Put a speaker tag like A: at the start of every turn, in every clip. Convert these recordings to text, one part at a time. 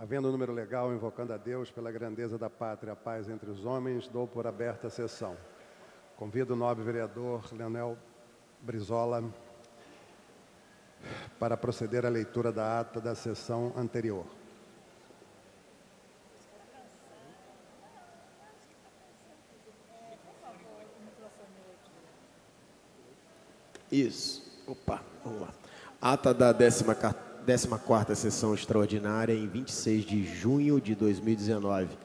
A: Havendo um número legal, invocando a Deus pela grandeza da pátria, a paz entre os homens, dou por aberta a sessão. Convido o nobre vereador Leonel Brizola para proceder à leitura da ata da sessão anterior.
B: Isso. Opa, vamos lá. Ata da 14ª sessão extraordinária em 26 de junho de 2019.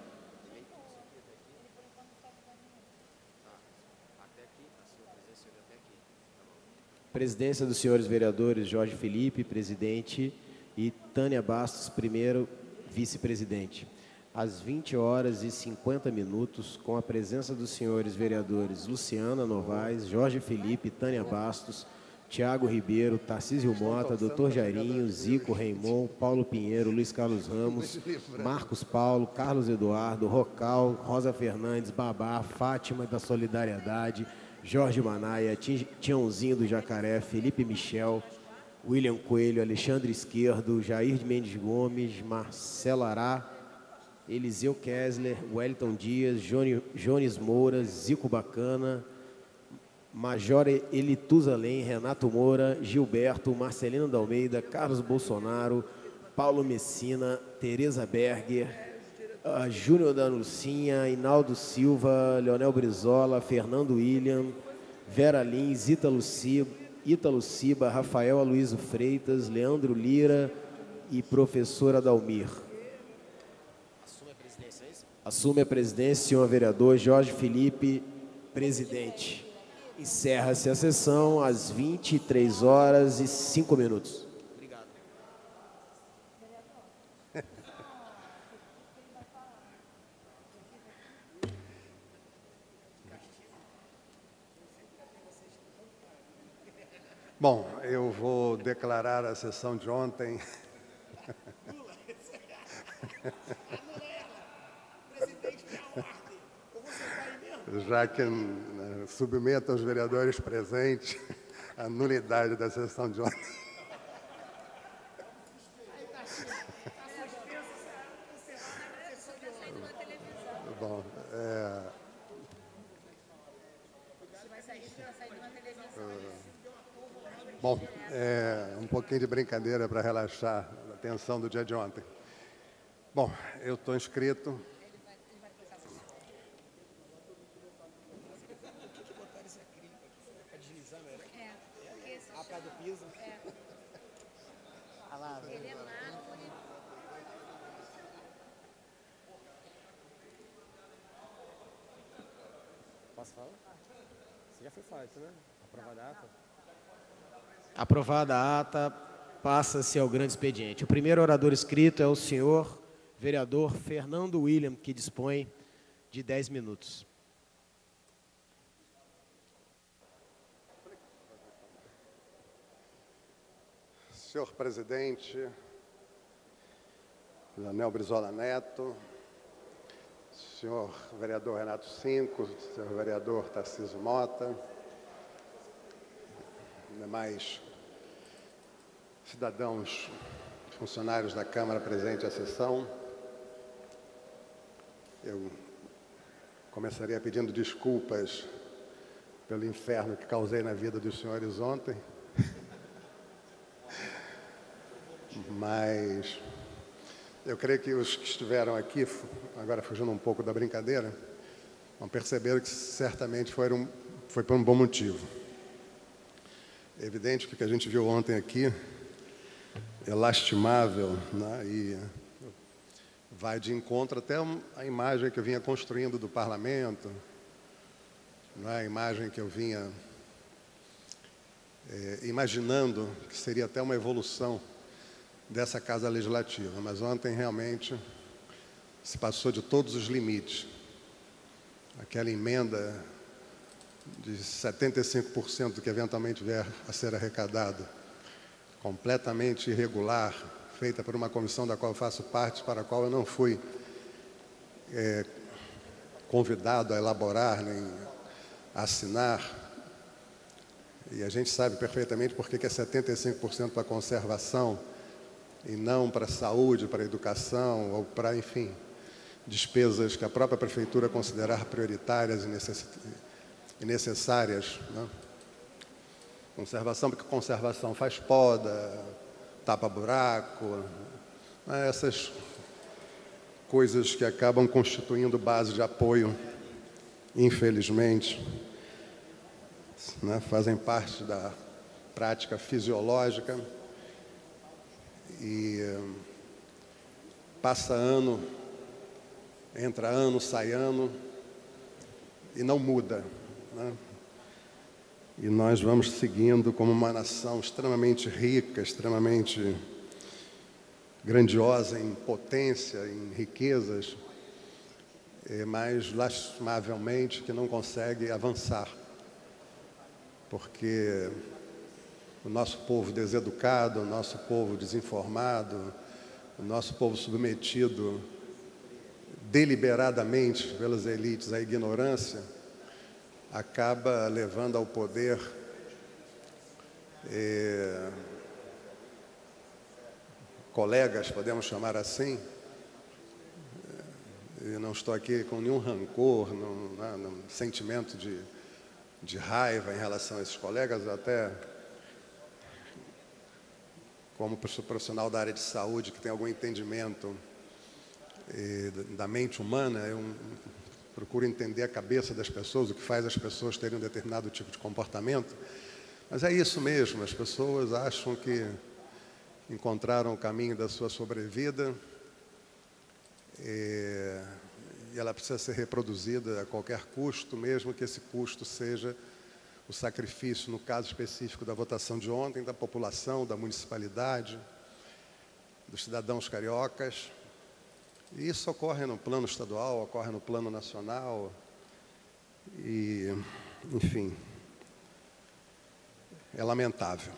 B: Presidência dos senhores vereadores Jorge Felipe, presidente, e Tânia Bastos, primeiro vice-presidente. Às 20h50, com a presença dos senhores vereadores Luciana Novaes, Jorge Felipe, Tânia Bastos, Tiago Ribeiro, Tarcísio Mota, Dr. Jairinho, Zico, Raimon, Paulo Pinheiro, Luiz Carlos Ramos, Marcos Paulo, Carlos Eduardo, Rocal, Rosa Fernandes, Babá, Fátima da Solidariedade, Jorge Manaia, Tiãozinho do Jacaré, Felipe Michel, William Coelho, Alexandre Esquerdo, Jair Mendes Gomes, Marcelo Ará, Eliseu Kessler, Wellington Dias, Jones Moura, Zico Bacana, Major Elitusalém, Renato Moura, Gilberto, Marcelino da Almeida, Carlos Bolsonaro, Paulo Messina, Tereza Berger, Júnior da Lucinha, Hinaldo Silva, Leonel Brizola, Fernando William, Vera Lins, Ítalo Ciba, Rafael Aloysio Freitas, Leandro Lira e professora Dalmir. Assume a presidência, é isso? Assume a presidência, senhor vereador Jorge Felipe, presidente. Encerra-se a sessão às 23h05. Obrigado.
A: Bom, eu vou declarar a sessão de ontem. Já que submeto aos vereadores presentes a nulidade da sessão de ontem. Bom, um pouquinho de brincadeira para relaxar a tensão do dia de ontem. Bom, eu estou inscrito.
B: Posso falar? Você já foi feito, né? Aprovada a ata? Aprovada a ata, passa-se ao grande expediente. O primeiro orador inscrito é o senhor vereador Fernando William, que dispõe de 10 minutos.
A: Senhor presidente, Leonel Brizola Neto, senhor vereador Renato Cinco, senhor vereador Tarcísio Mota, demais cidadãos, funcionários da Câmara presentes à sessão. Eu começaria pedindo desculpas pelo inferno que causei na vida dos senhores ontem, mas eu creio que os que estiveram aqui, agora fugindo um pouco da brincadeira, vão perceber que certamente foi por um bom motivo. É evidente que o que a gente viu ontem aqui é lastimável, né, e vai de encontro até a imagem que eu vinha construindo do parlamento, né, a imagem que eu vinha imaginando que seria até uma evolução dessa Casa Legislativa, mas ontem realmente se passou de todos os limites. Aquela emenda de 75% do que eventualmente vier a ser arrecadado, completamente irregular, feita por uma comissão da qual eu faço parte, para a qual eu não fui convidado a elaborar nem a assinar. E a gente sabe perfeitamente por que é 75% para conservação e não para a saúde, para a educação ou para, enfim, despesas que a própria prefeitura considerar prioritárias e necessárias, né? Conservação, porque conservação faz poda, tapa buraco, né? Essas coisas que acabam constituindo base de apoio, infelizmente, né? Fazem parte da prática fisiológica e passa ano, entra ano, sai ano e não muda, né? E nós vamos seguindo como uma nação extremamente rica, extremamente grandiosa em potência, em riquezas, mas lastimavelmente que não consegue avançar, porque o nosso povo deseducado, o nosso povo desinformado, o nosso povo submetido deliberadamente pelas elites à ignorância, acaba levando ao poder colegas, podemos chamar assim. Eu não estou aqui com nenhum rancor, num sentimento de raiva em relação a esses colegas, até como profissional da área de saúde que tem algum entendimento da mente humana, eu procuro entender a cabeça das pessoas, o que faz as pessoas terem um determinado tipo de comportamento. Mas é isso mesmo, as pessoas acham que encontraram o caminho da sua sobrevida e ela precisa ser reproduzida a qualquer custo, mesmo que esse custo seja o sacrifício, no caso específico da votação de ontem, da população, da municipalidade, dos cidadãos cariocas. E isso ocorre no plano estadual, ocorre no plano nacional e, enfim, é lamentável.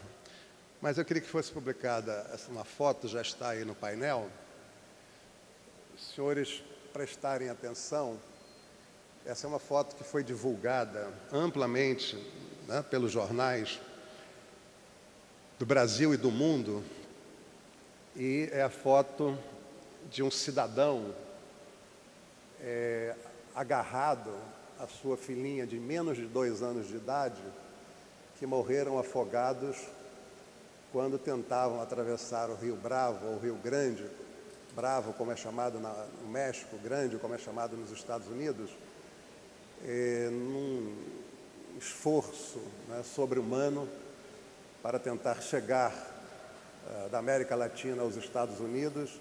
A: Mas eu queria que fosse publicada uma foto, já está aí no painel. Os senhores prestarem atenção, essa é uma foto que foi divulgada amplamente, né, pelos jornais do Brasil e do mundo, e é a foto de um cidadão agarrado à sua filhinha de menos de 2 anos de idade, que morreram afogados quando tentavam atravessar o Rio Bravo, ou o Rio Grande, Bravo como é chamado no México, Grande como é chamado nos Estados Unidos, num esforço, né, sobre-humano para tentar chegar da América Latina aos Estados Unidos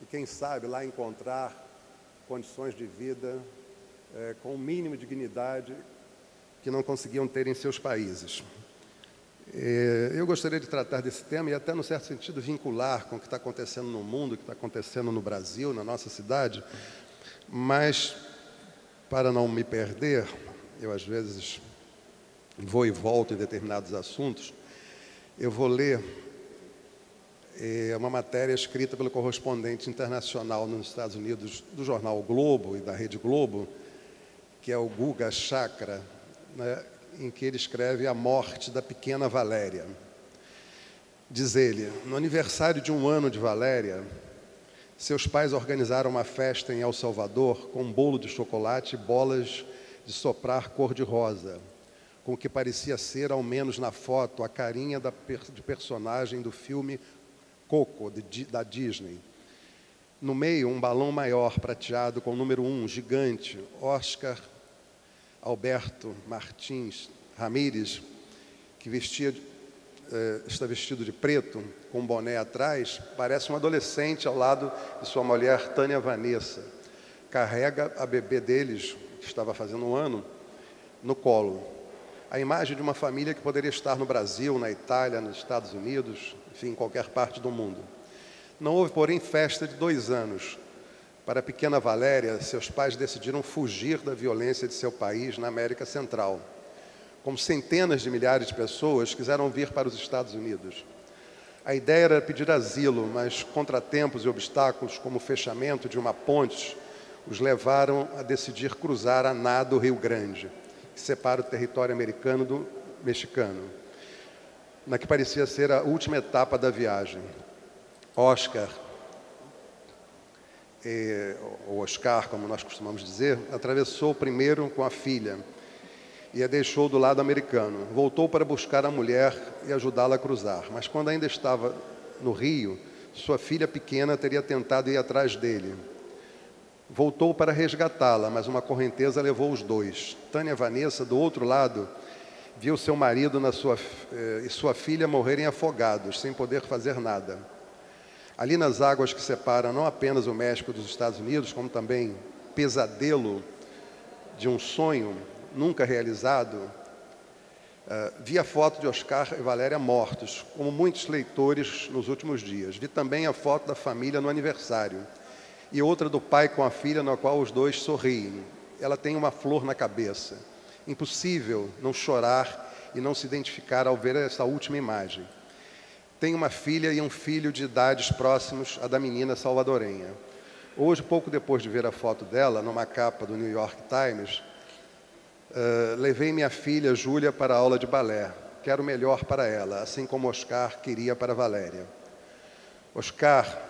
A: e, quem sabe, lá encontrar condições de vida com o mínimo de dignidade que não conseguiam ter em seus países. Eu gostaria de tratar desse tema e até, no certo sentido, vincular com o que está acontecendo no mundo, o que está acontecendo no Brasil, na nossa cidade, mas, para não me perder, eu às vezes vou e volto em determinados assuntos, eu vou ler uma matéria escrita pelo correspondente internacional nos Estados Unidos do jornal o Globo e da Rede Globo, que é o Guga Chakra, né, em que ele escreve a morte da pequena Valéria. Diz ele: no aniversário de 1 ano de Valéria, seus pais organizaram uma festa em El Salvador com um bolo de chocolate e bolas de soprar cor-de-rosa, com o que parecia ser, ao menos na foto, a carinha de personagem do filme Coco, da Disney. No meio, um balão maior prateado com o número 1, gigante, Oscar Alberto Martins Ramírez, que está vestido de preto, com um boné atrás, parece um adolescente ao lado de sua mulher, Tânia Vanessa. Carrega a bebê deles, que estava fazendo 1 ano, no colo. A imagem de uma família que poderia estar no Brasil, na Itália, nos Estados Unidos, enfim, em qualquer parte do mundo. Não houve, porém, festa de 2 anos. Para a pequena Valéria, seus pais decidiram fugir da violência de seu país na América Central. Como centenas de milhares de pessoas quiseram vir para os Estados Unidos. A ideia era pedir asilo, mas contratempos e obstáculos, como o fechamento de uma ponte, os levaram a decidir cruzar a nado o Rio Grande, que separa o território americano do mexicano, na que parecia ser a última etapa da viagem. Oscar, ou Oscar, como nós costumamos dizer, atravessou primeiro com a filha e a deixou do lado americano. Voltou para buscar a mulher e ajudá-la a cruzar. Mas quando ainda estava no rio, sua filha pequena teria tentado ir atrás dele. Voltou para resgatá-la, mas uma correnteza levou os dois. Tânia Vanessa, do outro lado, viu seu marido e sua filha morrerem afogados, sem poder fazer nada. Ali nas águas que separam não apenas o México dos Estados Unidos, como também pesadelo de um sonho nunca realizado, vi a foto de Oscar e Valéria mortos, como muitos leitores nos últimos dias. Vi também a foto da família no aniversário e outra do pai com a filha, na qual os dois sorriem. Ela tem uma flor na cabeça. Impossível não chorar e não se identificar ao ver essa última imagem. Tem uma filha e um filho de idades próximos à da menina salvadorenha. Hoje, pouco depois de ver a foto dela, numa capa do New York Times, levei minha filha, Júlia, para a aula de balé. Quero o melhor para ela, assim como Oscar queria para Valéria. Oscar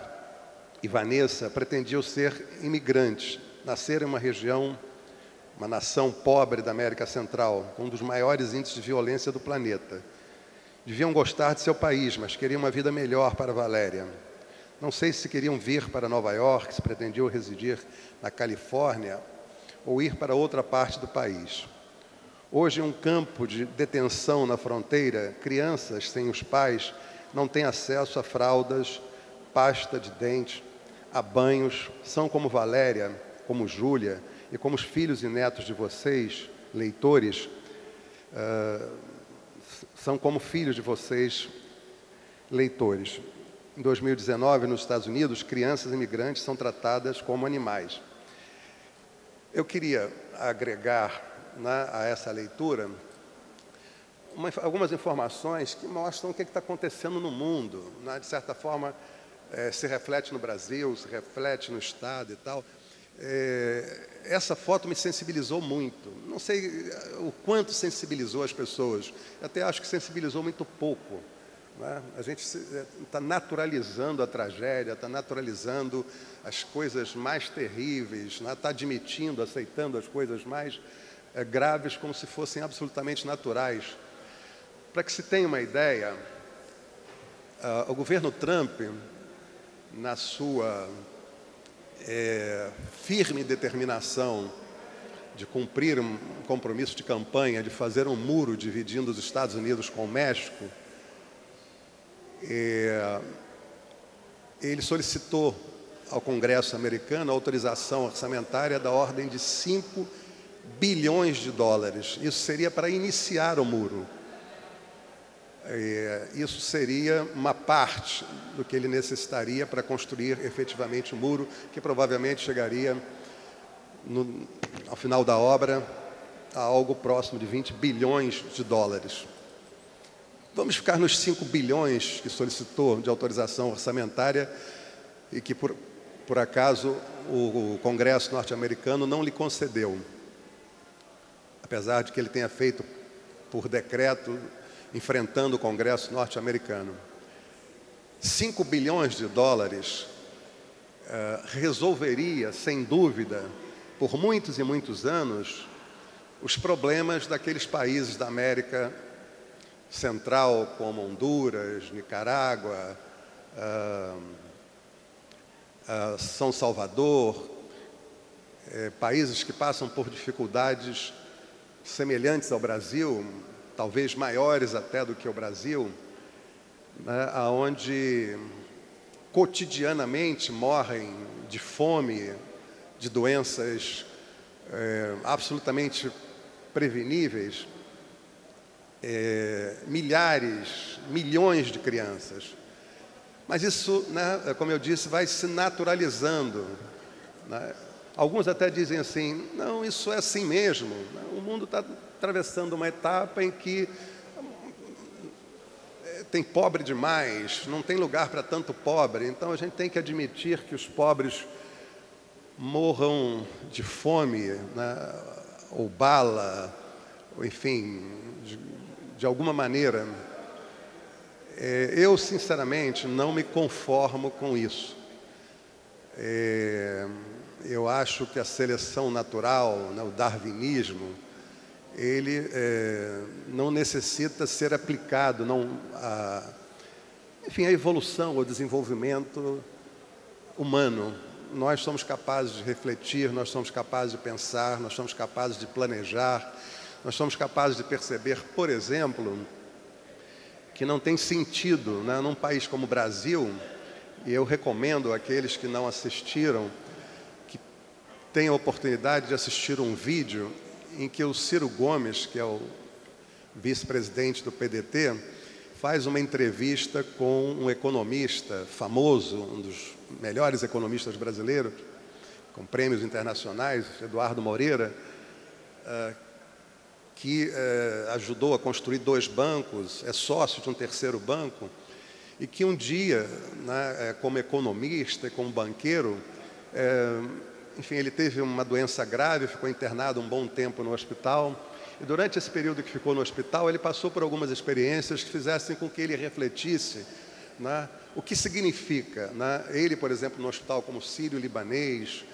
A: e Vanessa pretendiam ser imigrantes, nasceram em uma região, uma nação pobre da América Central, com um dos maiores índices de violência do planeta. Deviam gostar de seu país, mas queriam uma vida melhor para Valéria. Não sei se queriam vir para Nova York, se pretendiam residir na Califórnia ou ir para outra parte do país. Hoje, em um campo de detenção na fronteira, crianças sem os pais não têm acesso a fraldas, pasta de dentes, a banhos. São como Valéria, como Júlia e como os filhos e netos de vocês, leitores, são como filhos de vocês, leitores. Em 2019, nos Estados Unidos, crianças imigrantes são tratadas como animais. Eu queria agregar a essa leitura algumas informações que mostram o que está acontecendo no mundo. De certa forma, se reflete no Brasil, se reflete no Estado e tal. Essa foto me sensibilizou muito. Não sei o quanto sensibilizou as pessoas. Eu até acho que sensibilizou muito pouco. A gente está naturalizando a tragédia, está naturalizando as coisas mais terríveis, está admitindo, aceitando as coisas mais graves como se fossem absolutamente naturais. Para que se tenha uma ideia, o governo Trump, na sua firme determinação de cumprir um compromisso de campanha, de fazer um muro dividindo os Estados Unidos com o México, ele solicitou ao Congresso americano a autorização orçamentária da ordem de 5 bilhões de dólares. Isso seria para iniciar o muro. Isso seria uma parte do que ele necessitaria para construir efetivamente o muro, que provavelmente chegaria, ao final da obra, a algo próximo de 20 bilhões de dólares. Vamos ficar nos 5 bilhões que solicitou de autorização orçamentária e que, por acaso, o Congresso norte-americano não lhe concedeu, apesar de que ele tenha feito por decreto, enfrentando o Congresso norte-americano. 5 bilhões de dólares resolveria, sem dúvida, por muitos e muitos anos, os problemas daqueles países da América Central, como Honduras, Nicarágua, São Salvador, países que passam por dificuldades semelhantes ao Brasil, talvez maiores até do que o Brasil, onde cotidianamente morrem de fome, de doenças absolutamente preveníveis, milhares, milhões de crianças. Mas isso, como eu disse, vai se naturalizando. Alguns até dizem assim, não, isso é assim mesmo. O mundo está atravessando uma etapa em que tem pobre demais, não tem lugar para tanto pobre, então a gente tem que admitir que os pobres morram de fome, ou bala, ou enfim, de alguma maneira. Eu, sinceramente, não me conformo com isso. Eu acho que a seleção natural, né, o darwinismo, ele não necessita ser aplicado, enfim, a evolução, o desenvolvimento humano. Nós somos capazes de refletir, nós somos capazes de pensar, nós somos capazes de planejar, nós somos capazes de perceber, por exemplo, que não tem sentido, né, num país como o Brasil, e eu recomendo àqueles que não assistiram, que tenham a oportunidade de assistir um vídeo em que o Ciro Gomes, que é o vice-presidente do PDT, faz uma entrevista com um economista famoso, um dos melhores economistas brasileiros, com prêmios internacionais, Eduardo Moreira, que ajudou a construir 2 bancos, é sócio de um 3º banco, e que um dia, né, como economista e como banqueiro, enfim, ele teve uma doença grave, ficou internado um bom tempo no hospital, e durante esse período que ficou no hospital, ele passou por algumas experiências que fizessem com que ele refletisse, né, o que significa, né, ele, por exemplo, no hospital como sírio-libanês,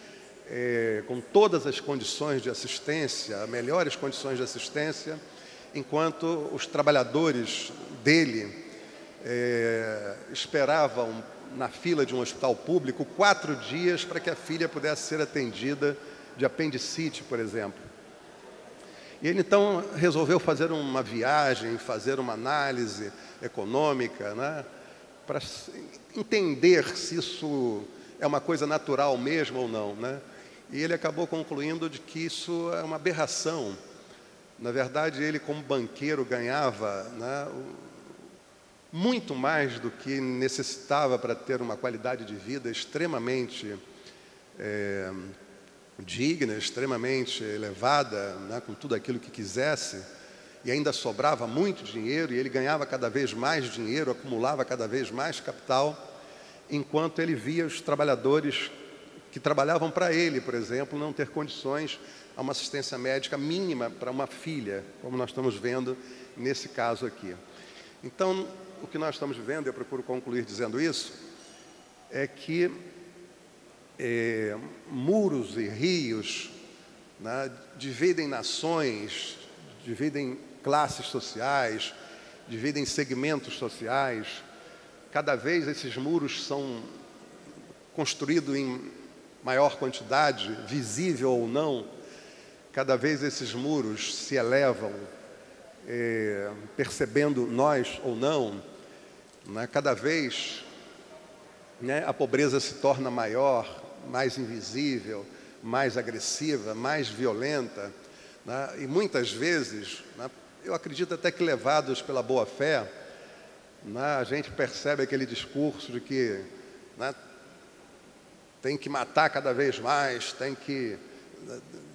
A: com todas as condições de assistência, melhores condições de assistência, enquanto os trabalhadores dele esperavam na fila de um hospital público 4 dias para que a filha pudesse ser atendida de apendicite, por exemplo. E ele, então, resolveu fazer uma viagem, fazer uma análise econômica, né, para entender se isso é uma coisa natural mesmo ou não, né? E ele acabou concluindo de que isso é uma aberração. Na verdade, ele, como banqueiro, ganhava, né, muito mais do que necessitava para ter uma qualidade de vida extremamente digna, extremamente elevada, né, com tudo aquilo que quisesse, e ainda sobrava muito dinheiro, e ele ganhava cada vez mais dinheiro, acumulava cada vez mais capital, enquanto ele via os trabalhadores que trabalhavam para ele, por exemplo, não ter condições a uma assistência médica mínima para uma filha, como nós estamos vendo nesse caso aqui. Então, o que nós estamos vendo, eu procuro concluir dizendo isso, é que muros e rios, né, dividem nações, dividem classes sociais, dividem segmentos sociais. Cada vez esses muros são construídos em maior quantidade, visível ou não. Cada vez esses muros se elevam, percebendo nós ou não, né? Cada vez, né, a pobreza se torna maior, mais invisível, mais agressiva, mais violenta, né? E muitas vezes, né, eu acredito até que levados pela boa-fé, né, a gente percebe aquele discurso de que, né, tem que matar cada vez mais, tem que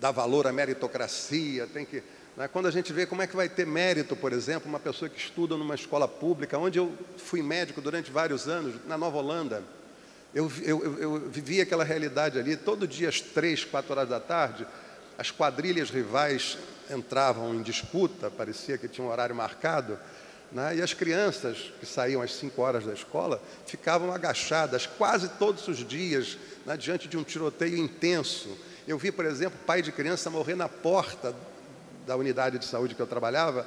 A: dar valor à meritocracia, tem que... Né, quando a gente vê como é que vai ter mérito, por exemplo, uma pessoa que estuda numa escola pública, onde eu fui médico durante vários anos, na Nova Holanda, eu vivi aquela realidade ali, todo dia às 3, 4 horas da tarde, as quadrilhas rivais entravam em disputa, parecia que tinha um horário marcado, né? E as crianças que saíam às 5 horas da escola ficavam agachadas quase todos os dias, né, diante de um tiroteio intenso. Eu vi, por exemplo, pai de criança morrer na porta da unidade de saúde que eu trabalhava,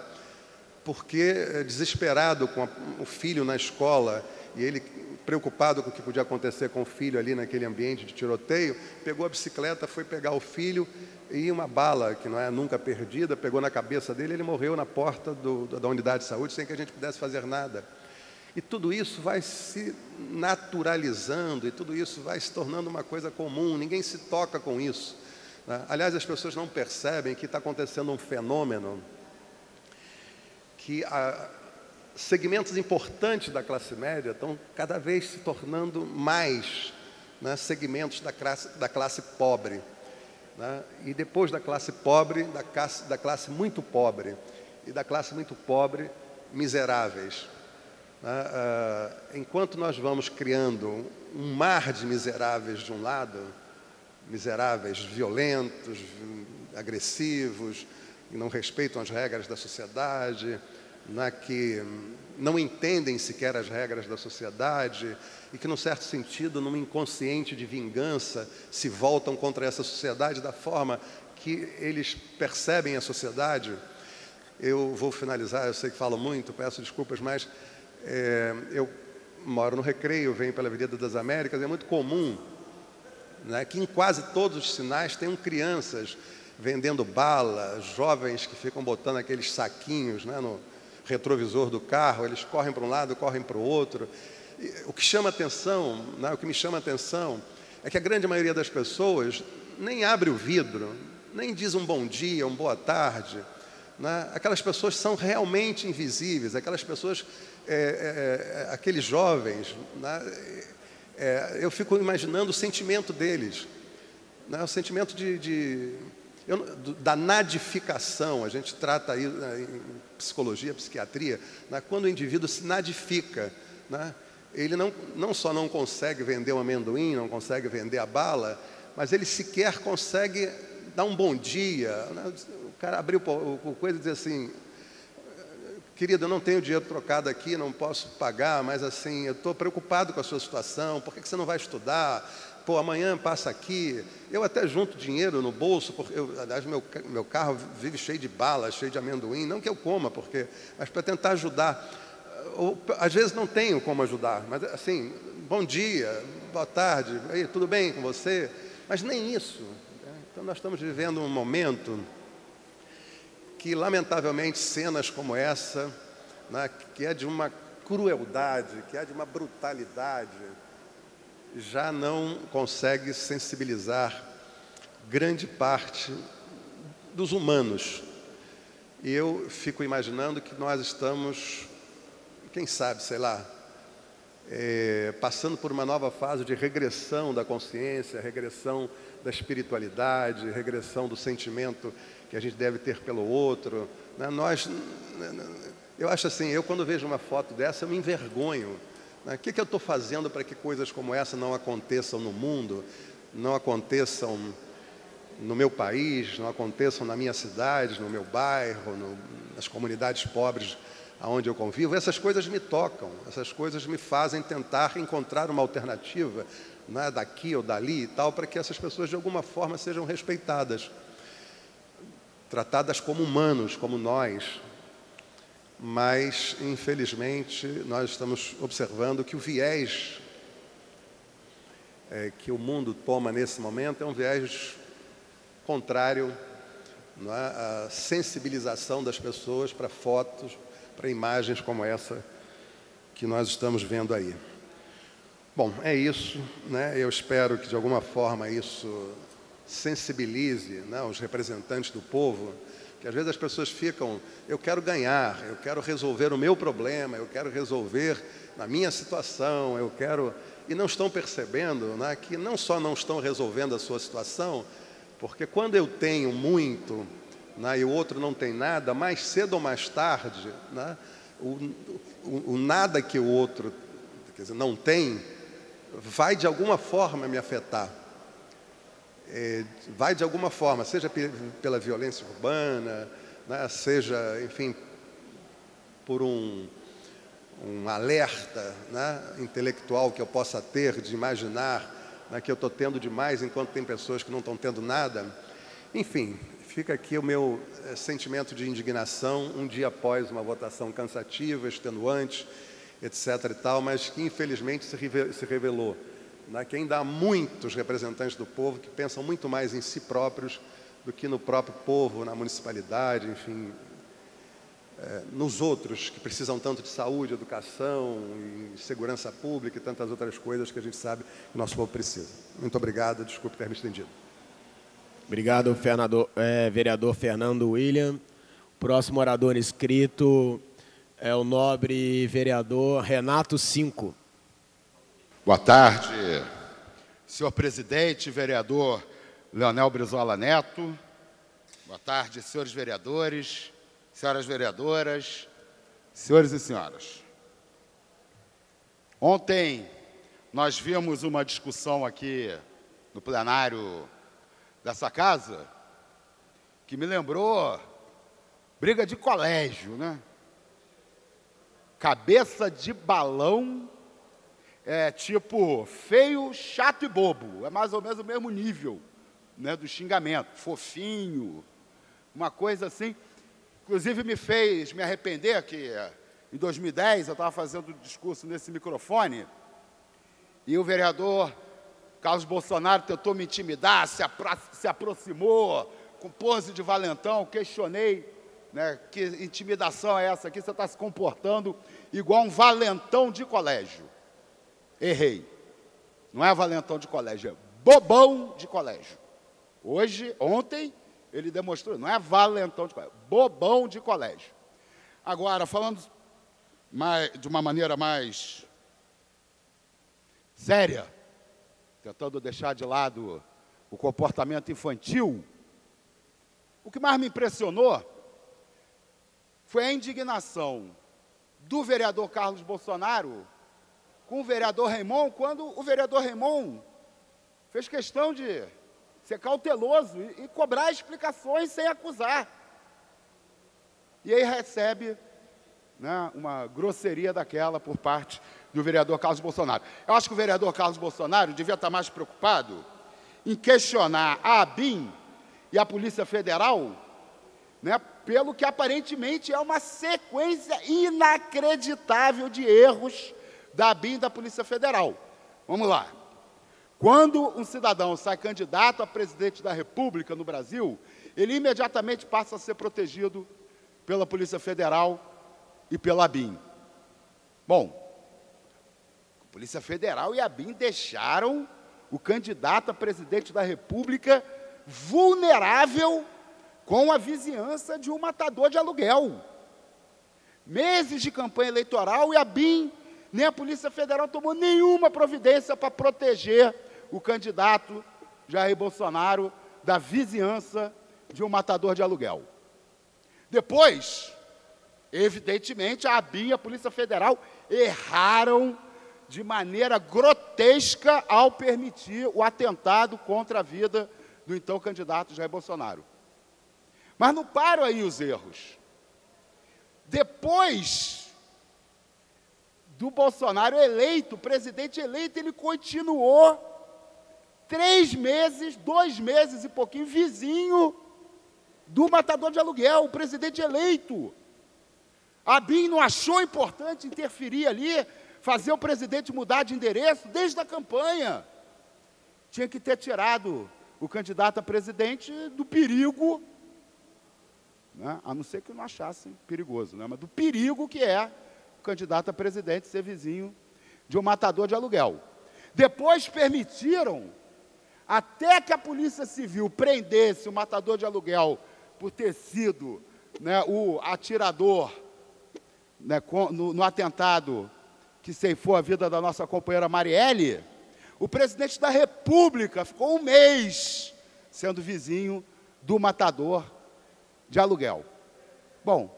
A: porque, desesperado com o filho na escola, e ele preocupado com o que podia acontecer com o filho ali naquele ambiente de tiroteio, pegou a bicicleta, foi pegar o filho, e uma bala, que não é nunca perdida, pegou na cabeça dele, e ele morreu na porta da unidade de saúde, sem que a gente pudesse fazer nada. E tudo isso vai se naturalizando, e tudo isso vai se tornando uma coisa comum, ninguém se toca com isso, né? Aliás, as pessoas não percebem que está acontecendo um fenômeno que segmentos importantes da classe média estão cada vez se tornando mais, né, segmentos da classe pobre, né? E depois da classe pobre, da classe muito pobre, e da classe muito pobre, miseráveis. Enquanto nós vamos criando um mar de miseráveis de um lado, miseráveis violentos, agressivos, que não respeitam as regras da sociedade, que não entendem sequer as regras da sociedade e que, num certo sentido, num inconsciente de vingança, se voltam contra essa sociedade da forma que eles percebem a sociedade. Eu vou finalizar, eu sei que falo muito, peço desculpas, mas eu moro no Recreio, venho pela Avenida das Américas, é muito comum, que em quase todos os sinais tenham crianças vendendo bala, jovens que ficam botando aqueles saquinhos no retrovisor do carro, eles correm para um lado, correm para o outro. O que chama atenção, o que me chama atenção é que a grande maioria das pessoas nem abre o vidro, nem diz um bom dia, uma boa tarde. Aquelas pessoas são realmente invisíveis, aquelas pessoas, aqueles jovens, eu fico imaginando o sentimento deles, o sentimento da nadificação. A gente trata aí em psicologia, psiquiatria, quando o indivíduo se nadifica, ele não só não consegue vender o amendoim, não consegue vender a bala, mas ele sequer consegue dar um bom dia. O cara abriu o coisa e dizer assim: querido, eu não tenho dinheiro trocado aqui, não posso pagar, mas assim, eu estou preocupado com a sua situação, por que você não vai estudar? Pô, amanhã passa aqui. Eu até junto dinheiro no bolso, porque aliás, meu carro vive cheio de bala, cheio de amendoim, não que eu coma, mas para tentar ajudar. Ou, às vezes não tenho como ajudar, mas assim, bom dia, boa tarde, aí, tudo bem com você? Mas nem isso. Então nós estamos vivendo um momento que, lamentavelmente, cenas como essa, que é de uma crueldade, que é de uma brutalidade, já não consegue sensibilizar grande parte dos humanos. E eu fico imaginando que nós estamos, quem sabe, sei lá, passando por uma nova fase de regressão da consciência, regressão da espiritualidade, regressão do sentimento que a gente deve ter pelo outro. Eu acho assim, eu quando vejo uma foto dessa, eu me envergonho. O que eu estou fazendo para que coisas como essa não aconteçam no mundo, não aconteçam no meu país, não aconteçam na minha cidade, no meu bairro, nas comunidades pobres onde eu convivo? Essas coisas me tocam, essas coisas me fazem tentar encontrar uma alternativa, daqui ou dali e tal, para que essas pessoas de alguma forma sejam respeitadas, tratadas como humanos, como nós. Mas, infelizmente, nós estamos observando que o viés que o mundo toma nesse momento é um viés contrário à sensibilização das pessoas para fotos, para imagens como essa que nós estamos vendo aí. Bom, é isso, Eu espero que de alguma forma isso sensibilize os representantes do povo, que às vezes as pessoas ficam: eu quero ganhar, eu quero resolver o meu problema, eu quero resolver na minha situação, eu quero... E não estão percebendo que não só não estão resolvendo a sua situação, porque quando eu tenho muito e o outro não tem nada, mais cedo ou mais tarde, o nada que o outro, quer dizer, não tem, vai de alguma forma me afetar. Vai de alguma forma, seja pela violência urbana, seja, enfim, por um alerta intelectual que eu possa ter de imaginar que eu estou tendo demais enquanto tem pessoas que não estão tendo nada. Enfim, fica aqui o meu sentimento de indignação um dia após uma votação cansativa, extenuante, etc. e tal, mas que infelizmente se revelou que ainda há muitos representantes do povo que pensam muito mais em si próprios do que no próprio povo, na municipalidade, enfim, nos outros que precisam tanto de saúde, educação, e segurança pública e tantas outras coisas que a gente sabe que o nosso povo precisa. Muito obrigado, desculpe ter me estendido.
B: Obrigado, vereador Fernando William. O próximo orador inscrito é o nobre vereador Renato Cinco.
C: Boa tarde, senhor presidente, vereador Leonel Brizola Neto. Boa tarde, senhores vereadores, senhoras vereadoras, senhores e senhoras. Ontem nós vimos uma discussão aqui no plenário dessa casa que me lembrou briga de colégio, cabeça de balão é tipo feio, chato e bobo. É mais ou menos o mesmo nível, né, do xingamento. Fofinho, uma coisa assim. Inclusive me fez me arrepender que em 2010 eu estava fazendo discurso nesse microfone e o vereador Carlos Bolsonaro tentou me intimidar, se aproximou com pose de valentão, questionei, né, que intimidação é essa aqui, você está se comportando igual um valentão de colégio. Errei. Não é valentão de colégio, é bobão de colégio. Ontem, ele demonstrou, não é valentão de colégio, bobão de colégio. Agora, falando de uma maneira mais séria, tentando deixar de lado o comportamento infantil, o que mais me impressionou foi a indignação do vereador Carlos Bolsonaro com o vereador Raimon, quando o vereador Raimon fez questão de ser cauteloso e cobrar explicações sem acusar. E aí recebe, né, uma grosseria daquela por parte do vereador Carlos Bolsonaro. Eu acho que o vereador Carlos Bolsonaro devia estar mais preocupado em questionar a ABIN e a Polícia Federal, né, pelo que aparentemente é uma sequência inacreditável de erros da ABIN e da Polícia Federal. Vamos lá. Quando um cidadão sai candidato a presidente da República no Brasil, ele imediatamente passa a ser protegido pela Polícia Federal e pela ABIN. Bom, a Polícia Federal e a ABIN deixaram o candidato a presidente da República vulnerável com a vizinhança de um matador de aluguel. Meses de campanha eleitoral e a ABIN nem a Polícia Federal tomou nenhuma providência para proteger o candidato Jair Bolsonaro da vizinhança de um matador de aluguel. Depois, evidentemente, a ABIN e a Polícia Federal erraram de maneira grotesca ao permitir o atentado contra a vida do então candidato Jair Bolsonaro. Mas não param aí os erros. Depois do Bolsonaro eleito, presidente eleito, ele continuou 3 meses, 2 meses e pouquinho, vizinho do matador de aluguel, o presidente eleito. A ABIN não achou importante interferir ali, fazer o presidente mudar de endereço desde a campanha. Tinha que ter tirado o candidato a presidente do perigo, né, a não ser que não achassem perigoso, né, mas do perigo que é o candidato a presidente ser vizinho de um matador de aluguel. Depois permitiram até que a Polícia Civil prendesse o matador de aluguel por ter sido, né, o atirador, né, no atentado que ceifou a vida da nossa companheira Marielle. O presidente da República ficou 1 mês sendo vizinho do matador de aluguel. Bom,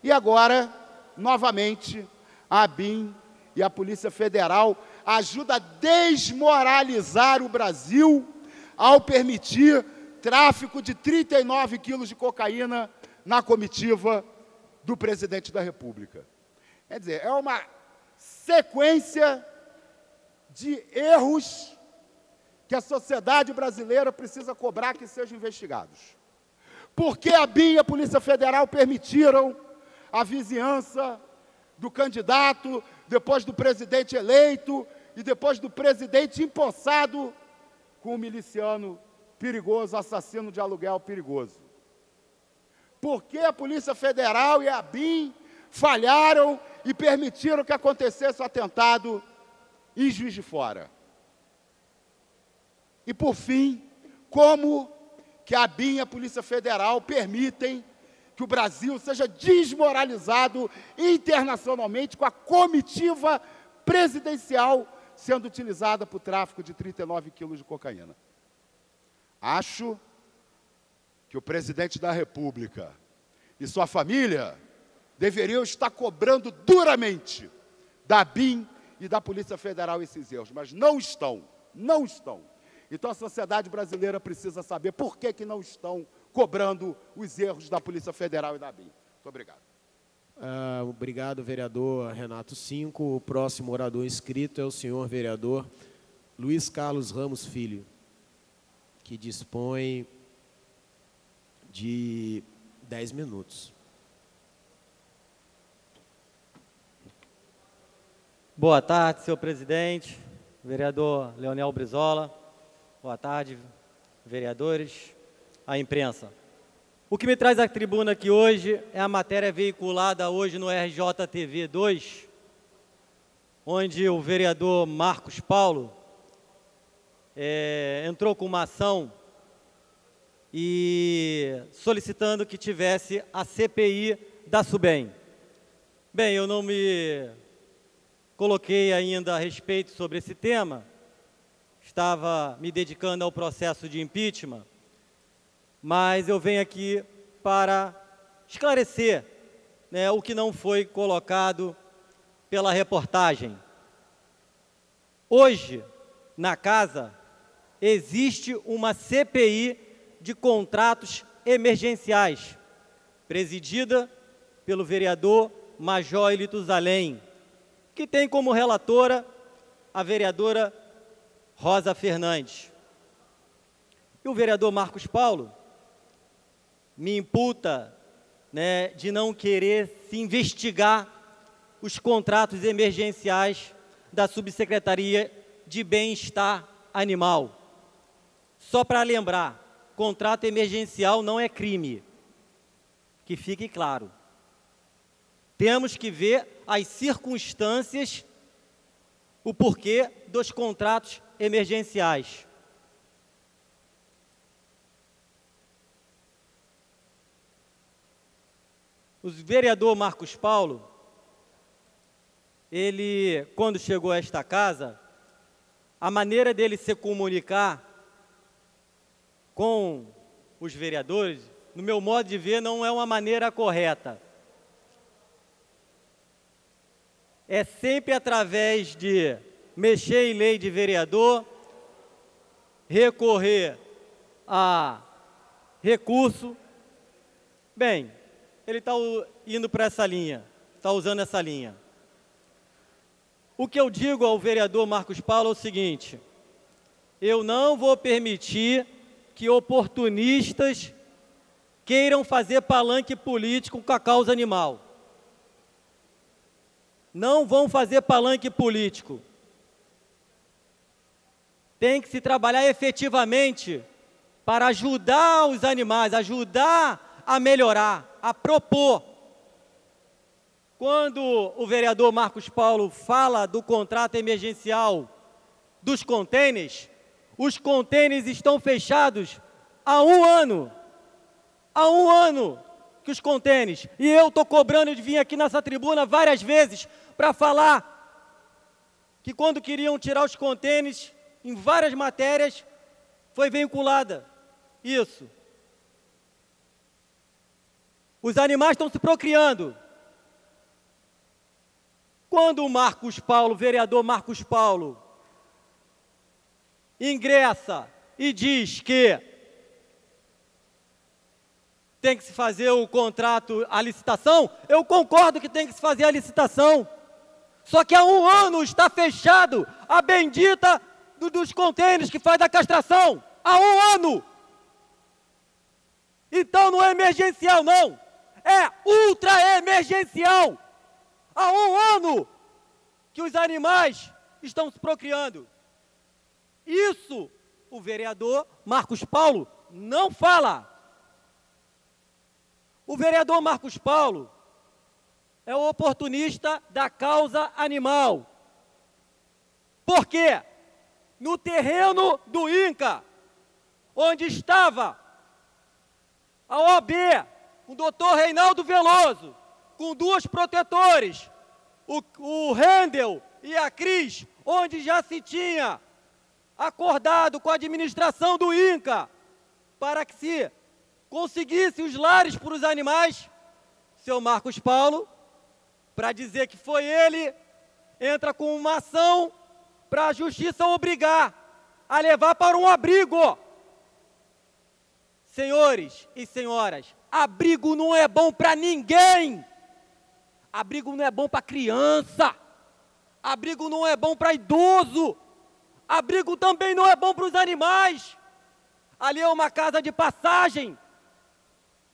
C: e agora, novamente, a ABIN e a Polícia Federal ajudam a desmoralizar o Brasil ao permitir tráfico de 39 quilos de cocaína na comitiva do presidente da República. Quer dizer, é uma sequência de erros que a sociedade brasileira precisa cobrar que sejam investigados. Por que a ABIN e a Polícia Federal permitiram a vizinhança do candidato, depois do presidente eleito e depois do presidente empossado com um miliciano perigoso, assassino de aluguel perigoso? Por que a Polícia Federal e a ABIN falharam e permitiram que acontecesse o atentado em Juiz de Fora? E, por fim, como que a ABIN e a Polícia Federal permitem que o Brasil seja desmoralizado internacionalmente com a comitiva presidencial sendo utilizada para o tráfico de 39 quilos de cocaína? Acho que o presidente da República e sua família deveriam estar cobrando duramente da ABIN e da Polícia Federal esses erros, mas não estão, não estão. Então a sociedade brasileira precisa saber por que não estão cobrando os erros da Polícia Federal e da ABIN. Muito obrigado.
B: Obrigado, vereador Renato Cinco. O próximo orador inscrito é o senhor vereador Luiz Carlos Ramos Filho, que dispõe de 10 minutos.
D: Boa tarde, senhor presidente, vereador Leonel Brizola. Boa tarde, vereadores, a imprensa. O que me traz à tribuna aqui hoje é a matéria veiculada hoje no RJTV 2, onde o vereador Marcos Paulo entrou com uma ação e solicitando que tivesse a CPI da SUBEM. Bem, eu não me coloquei ainda a respeito sobre esse tema, estava me dedicando ao processo de impeachment, mas eu venho aqui para esclarecer, né, o que não foi colocado pela reportagem. Hoje, na casa, existe uma CPI de contratos emergenciais, presidida pelo vereador Major Elito Zalém, que tem como relatora a vereadora Rosa Fernandes. E o vereador Marcos Paulo me imputa, né, de não querer se investigar os contratos emergenciais da Subsecretaria de Bem-Estar Animal. Só para lembrar, contrato emergencial não é crime, que fique claro. Temos que ver as circunstâncias, o porquê dos contratos emergenciais. O vereador Marcos Paulo, ele, quando chegou a esta casa, a maneira dele se comunicar com os vereadores, no meu modo de ver, não é uma maneira correta. É sempre através de mexer em lei de vereador, recorrer a recurso. Bem, ele está indo para essa linha, está usando essa linha. O que eu digo ao vereador Marcos Paulo é o seguinte: eu não vou permitir que oportunistas queiram fazer palanque político com a causa animal. Não vão fazer palanque político. Tem que se trabalhar efetivamente para ajudar os animais, ajudar a melhorar, a propor. Quando o vereador Marcos Paulo fala do contrato emergencial dos contêineres, os contêineres estão fechados há 1 ano. Há 1 ano que os contêineres. E eu estou cobrando de vir aqui nessa tribuna várias vezes para falar que quando queriam tirar os contêineres, em várias matérias, foi vinculada isso. Os animais estão se procriando. Quando o Marcos Paulo, o vereador Marcos Paulo, ingressa e diz que tem que se fazer o contrato, a licitação, eu concordo que tem que se fazer a licitação. Só que há 1 ano está fechado a bendita dos contêineres que faz a castração. Há 1 ano. Então não é emergencial, não. É ultra emergencial. Há 1 ano que os animais estão se procriando. Isso o vereador Marcos Paulo não fala. O vereador Marcos Paulo é o oportunista da causa animal. Por quê? No terreno do INCA, onde estava a OAB, o doutor Reinaldo Veloso, com 2 protetores, o Rendel e a Cris, onde já se tinha acordado com a administração do INCA para que se conseguisse os lares para os animais, seu Marcos Paulo, para dizer que foi ele, entra com uma ação para a justiça obrigar a levar para um abrigo. Senhores e senhoras, abrigo não é bom para ninguém. Abrigo não é bom para criança. Abrigo não é bom para idoso. Abrigo também não é bom para os animais. Ali é uma casa de passagem.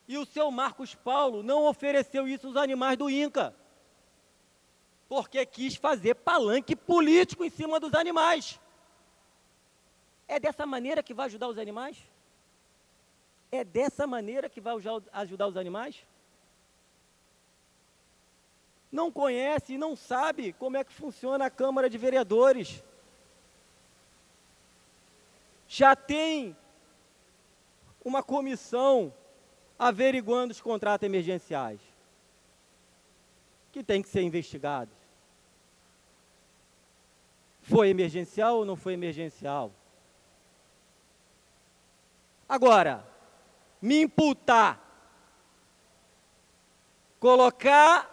D: E o seu Marcos Paulo não ofereceu isso aos animais do INCA, porque quis fazer palanque político em cima dos animais. É dessa maneira que vai ajudar os animais? É dessa maneira que vai ajudar os animais? Não conhece e não sabe como é que funciona a Câmara de Vereadores. Já tem uma comissão averiguando os contratos emergenciais, que tem que ser investigados. Foi emergencial ou não foi emergencial? Agora, me imputar, colocar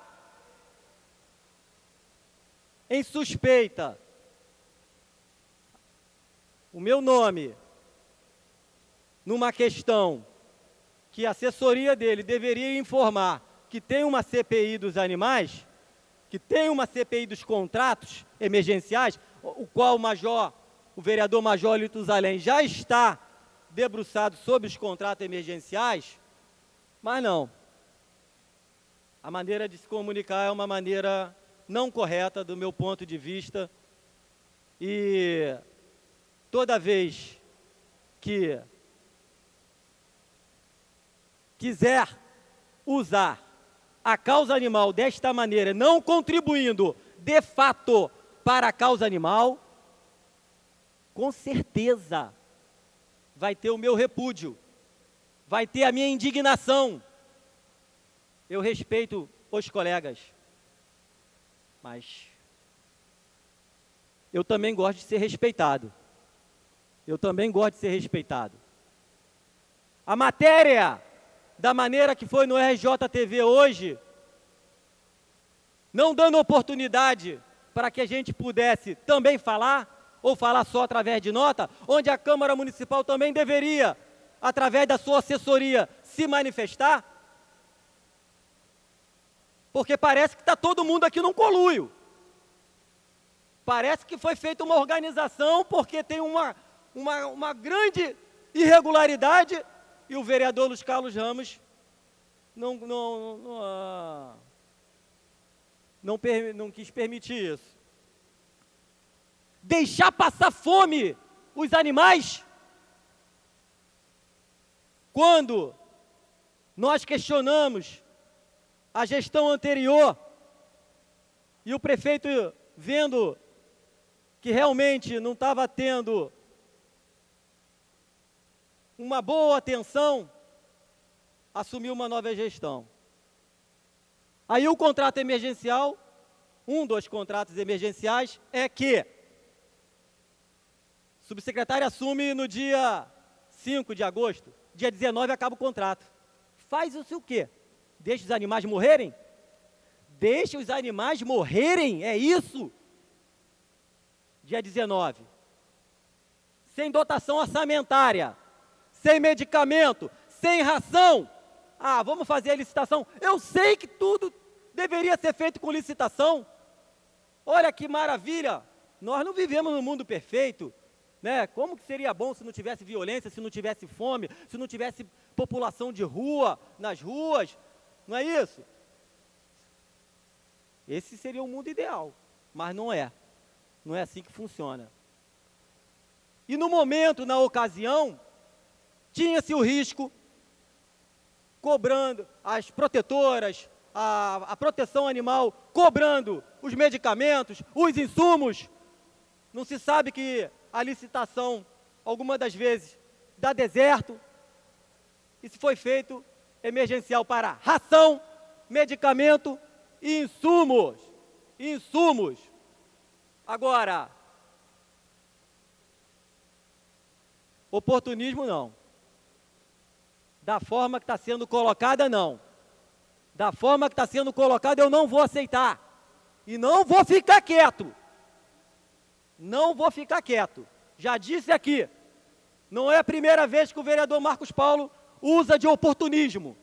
D: em suspeita o meu nome numa questão que a assessoria dele deveria informar que tem uma CPI dos animais, que tem uma CPI dos contratos emergenciais, o qual o vereador Major Litusalém já está debruçado sobre os contratos emergenciais, mas não. A maneira de se comunicar é uma maneira não correta do meu ponto de vista, e toda vez que quiser usar a causa animal desta maneira, não contribuindo de fato para a causa animal, com certeza vai ter o meu repúdio, vai ter a minha indignação. Eu respeito os colegas, mas eu também gosto de ser respeitado. Eu também gosto de ser respeitado. A matéria, da maneira que foi no RJTV hoje, não dando oportunidade para que a gente pudesse também falar, ou falar só através de nota, onde a Câmara Municipal também deveria, através da sua assessoria, se manifestar, porque parece que está todo mundo aqui num conluio. Parece que foi feita uma organização porque tem uma grande irregularidade e o vereador Luiz Carlos Ramos não quis permitir isso. Deixar passar fome os animais? Quando nós questionamos a gestão anterior e o prefeito, vendo que realmente não estava tendo uma boa atenção, assumiu uma nova gestão. Aí o contrato emergencial, um dos contratos emergenciais, é que o subsecretário assume no dia 5 de agosto, dia 19 acaba o contrato. Faz isso o quê? Deixa os animais morrerem? Deixa os animais morrerem, é isso? Dia 19. Sem dotação orçamentária, sem medicamento, sem ração. Ah, vamos fazer a licitação. Eu sei que tudo deveria ser feito com licitação. Olha que maravilha. Nós não vivemos num mundo perfeito, né? Como que seria bom se não tivesse violência, se não tivesse fome, se não tivesse população de rua, nas ruas, não é isso? Esse seria o mundo ideal, mas não é. Não é assim que funciona. E no momento, na ocasião, tinha-se o risco, cobrando as protetoras, a proteção animal, cobrando os medicamentos, os insumos. Não se sabe que a licitação, alguma das vezes, dá deserto. Isso foi feito emergencial para ração, medicamento e insumos. Insumos. Agora, oportunismo não. Da forma que está sendo colocada, não. Da forma que está sendo colocada, eu não vou aceitar. E não vou ficar quieto. Não vou ficar quieto. Já disse aqui, não é a primeira vez que o vereador Marcos Paulo usa de oportunismo.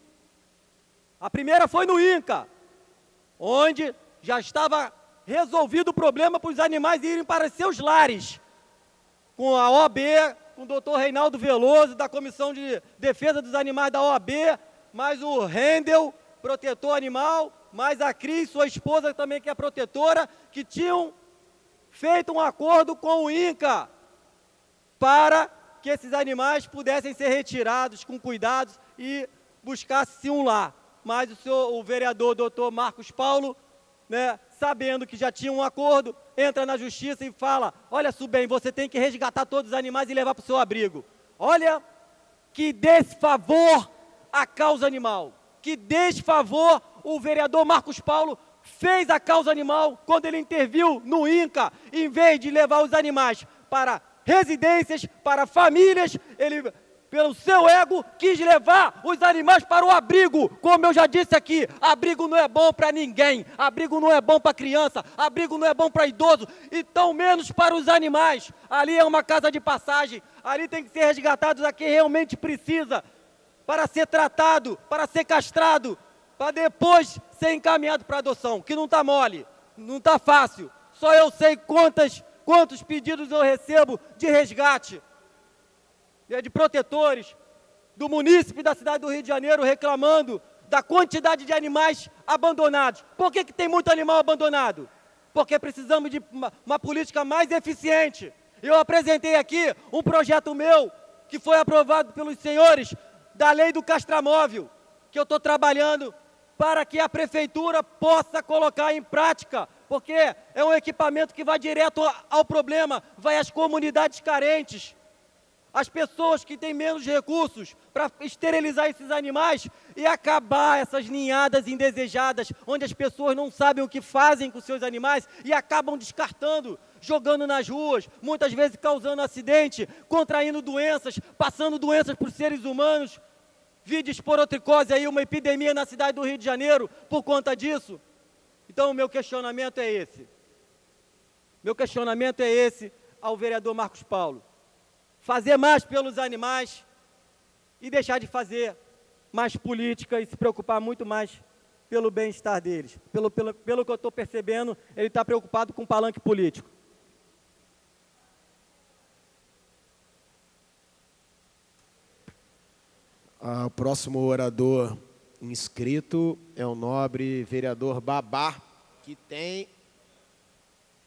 D: A primeira foi no INCA. onde já estava resolvido o problema para os animais irem para seus lares, com a OAB, com o doutor Reinaldo Veloso, da Comissão de Defesa dos Animais da OAB, mais o Rendel, protetor animal, mais a Cris, sua esposa também, que é protetora, que tinham feito um acordo com o INCA para que esses animais pudessem ser retirados com cuidados e buscasse um lar. Mas o vereador doutor Marcos Paulo, né, sabendo que já tinha um acordo, entra na justiça e fala: olha, Subem, você tem que resgatar todos os animais e levar para o seu abrigo. Olha que desfavor à causa animal, que desfavor o vereador Marcos Paulo fez à causa animal quando ele interviu no INCA. Em vez de levar os animais para residências, para famílias, ele, pelo seu ego, quis levar os animais para o abrigo. Como eu já disse aqui, abrigo não é bom para ninguém, abrigo não é bom para criança, abrigo não é bom para idoso, e tão menos para os animais. Ali é uma casa de passagem, ali tem que ser resgatados a quem realmente precisa, para ser tratado, para ser castrado, para depois ser encaminhado para adoção, que não está mole, não está fácil. Só eu sei quantos pedidos eu recebo de resgate, de protetores, do munícipe da cidade do Rio de Janeiro, reclamando da quantidade de animais abandonados. Por que tem muito animal abandonado? Porque precisamos de uma política mais eficiente. Eu apresentei aqui um projeto meu, que foi aprovado pelos senhores, da lei do castramóvel, que eu estou trabalhando para que a prefeitura possa colocar em prática, porque é um equipamento que vai direto ao problema, vai às comunidades carentes, às pessoas que têm menos recursos, para esterilizar esses animais e acabar essas ninhadas indesejadas, onde as pessoas não sabem o que fazem com seus animais e acabam descartando, jogando nas ruas, muitas vezes causando acidente, contraindo doenças, passando doenças para os seres humanos. Vide esporotricose aí, uma epidemia na cidade do Rio de Janeiro por conta disso. Então, o meu questionamento é esse. Meu questionamento é esse ao vereador Marcos Paulo. Fazer mais pelos animais e deixar de fazer mais política e se preocupar muito mais pelo bem-estar deles. Pelo que eu estou percebendo, ele está preocupado com o palanque político.
B: O próximo orador inscrito é o nobre vereador Babá, que tem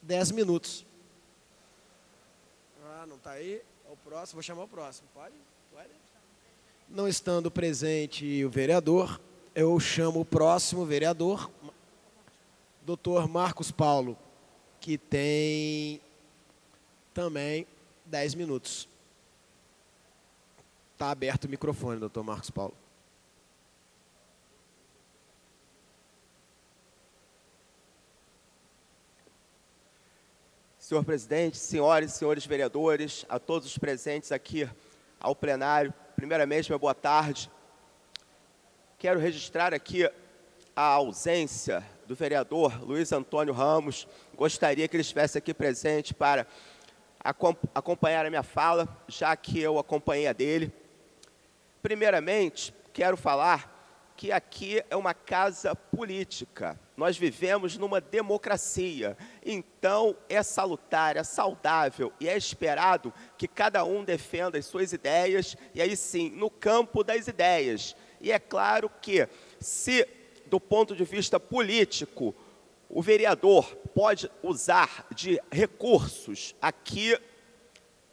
B: 10 minutos. Não está aí? É o próximo, vou chamar o próximo. Pode? Não estando presente o vereador, eu chamo o próximo vereador, doutor Marcos Paulo, que tem também 10 minutos. Está aberto o microfone, doutor Marcos Paulo.
E: Senhor presidente, senhoras e senhores vereadores, a todos os presentes aqui ao plenário, primeiramente, uma boa tarde. Quero registrar aqui a ausência do vereador Luiz Antônio Ramos. Gostaria que ele estivesse aqui presente para acompanhar a minha fala, já que eu acompanhei a dele. Primeiramente, quero falar que aqui é uma casa política. Nós vivemos numa democracia, então é salutar, é saudável e é esperado que cada um defenda as suas ideias, e aí sim, no campo das ideias. E é claro que, se do ponto de vista político, o vereador pode usar de recursos aqui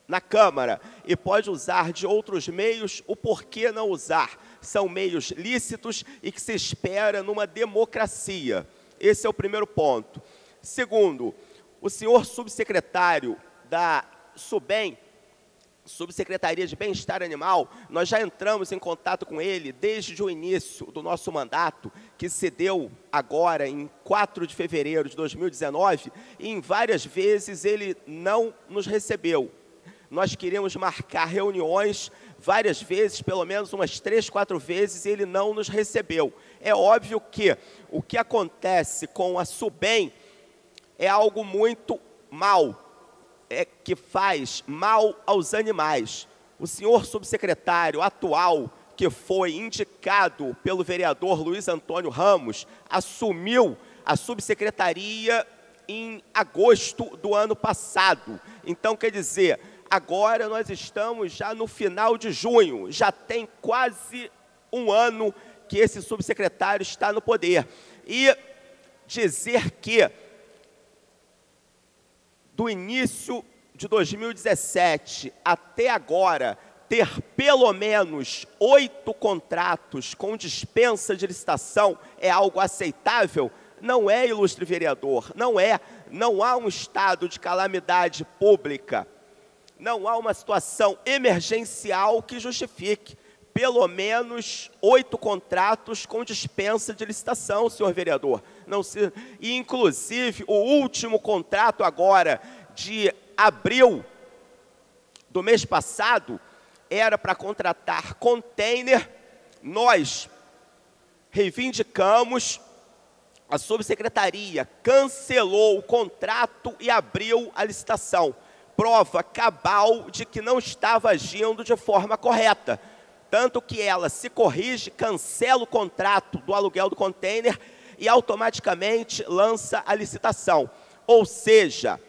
E: na Câmara e pode usar de outros meios, o porquê não usar? São meios lícitos e que se espera numa democracia. Esse é o primeiro ponto. Segundo, o senhor subsecretário da SUBEM, Subsecretaria de Bem-Estar Animal, nós já entramos em contato com ele desde o início do nosso mandato, que se deu agora em 4 de fevereiro de 2019, e em várias vezes ele não nos recebeu. Nós queríamos marcar reuniões várias vezes, pelo menos umas 3, 4 vezes, e ele não nos recebeu. É óbvio que o que acontece com a SUBEM é algo muito mal, que faz mal aos animais. O senhor subsecretário atual, que foi indicado pelo vereador Luiz Antônio Ramos, assumiu a subsecretaria em agosto do ano passado. Então, quer dizer, agora nós estamos já no final de junho, já tem quase um ano que esse subsecretário está no poder. E dizer que do início de 2017 até agora, ter pelo menos 8 contratos com dispensa de licitação é algo aceitável? Não é, ilustre vereador, não é. Não há um estado de calamidade pública, não há uma situação emergencial que justifique pelo menos 8 contratos com dispensa de licitação, senhor vereador. E, inclusive, o último contrato agora, de abril do mês passado, era para contratar container. Nós reivindicamos, a subsecretaria cancelou o contrato e abriu a licitação. Prova cabal de que não estava agindo de forma correta. Tanto que ela se corrige, cancela o contrato do aluguel do container e automaticamente lança a licitação. Ou seja,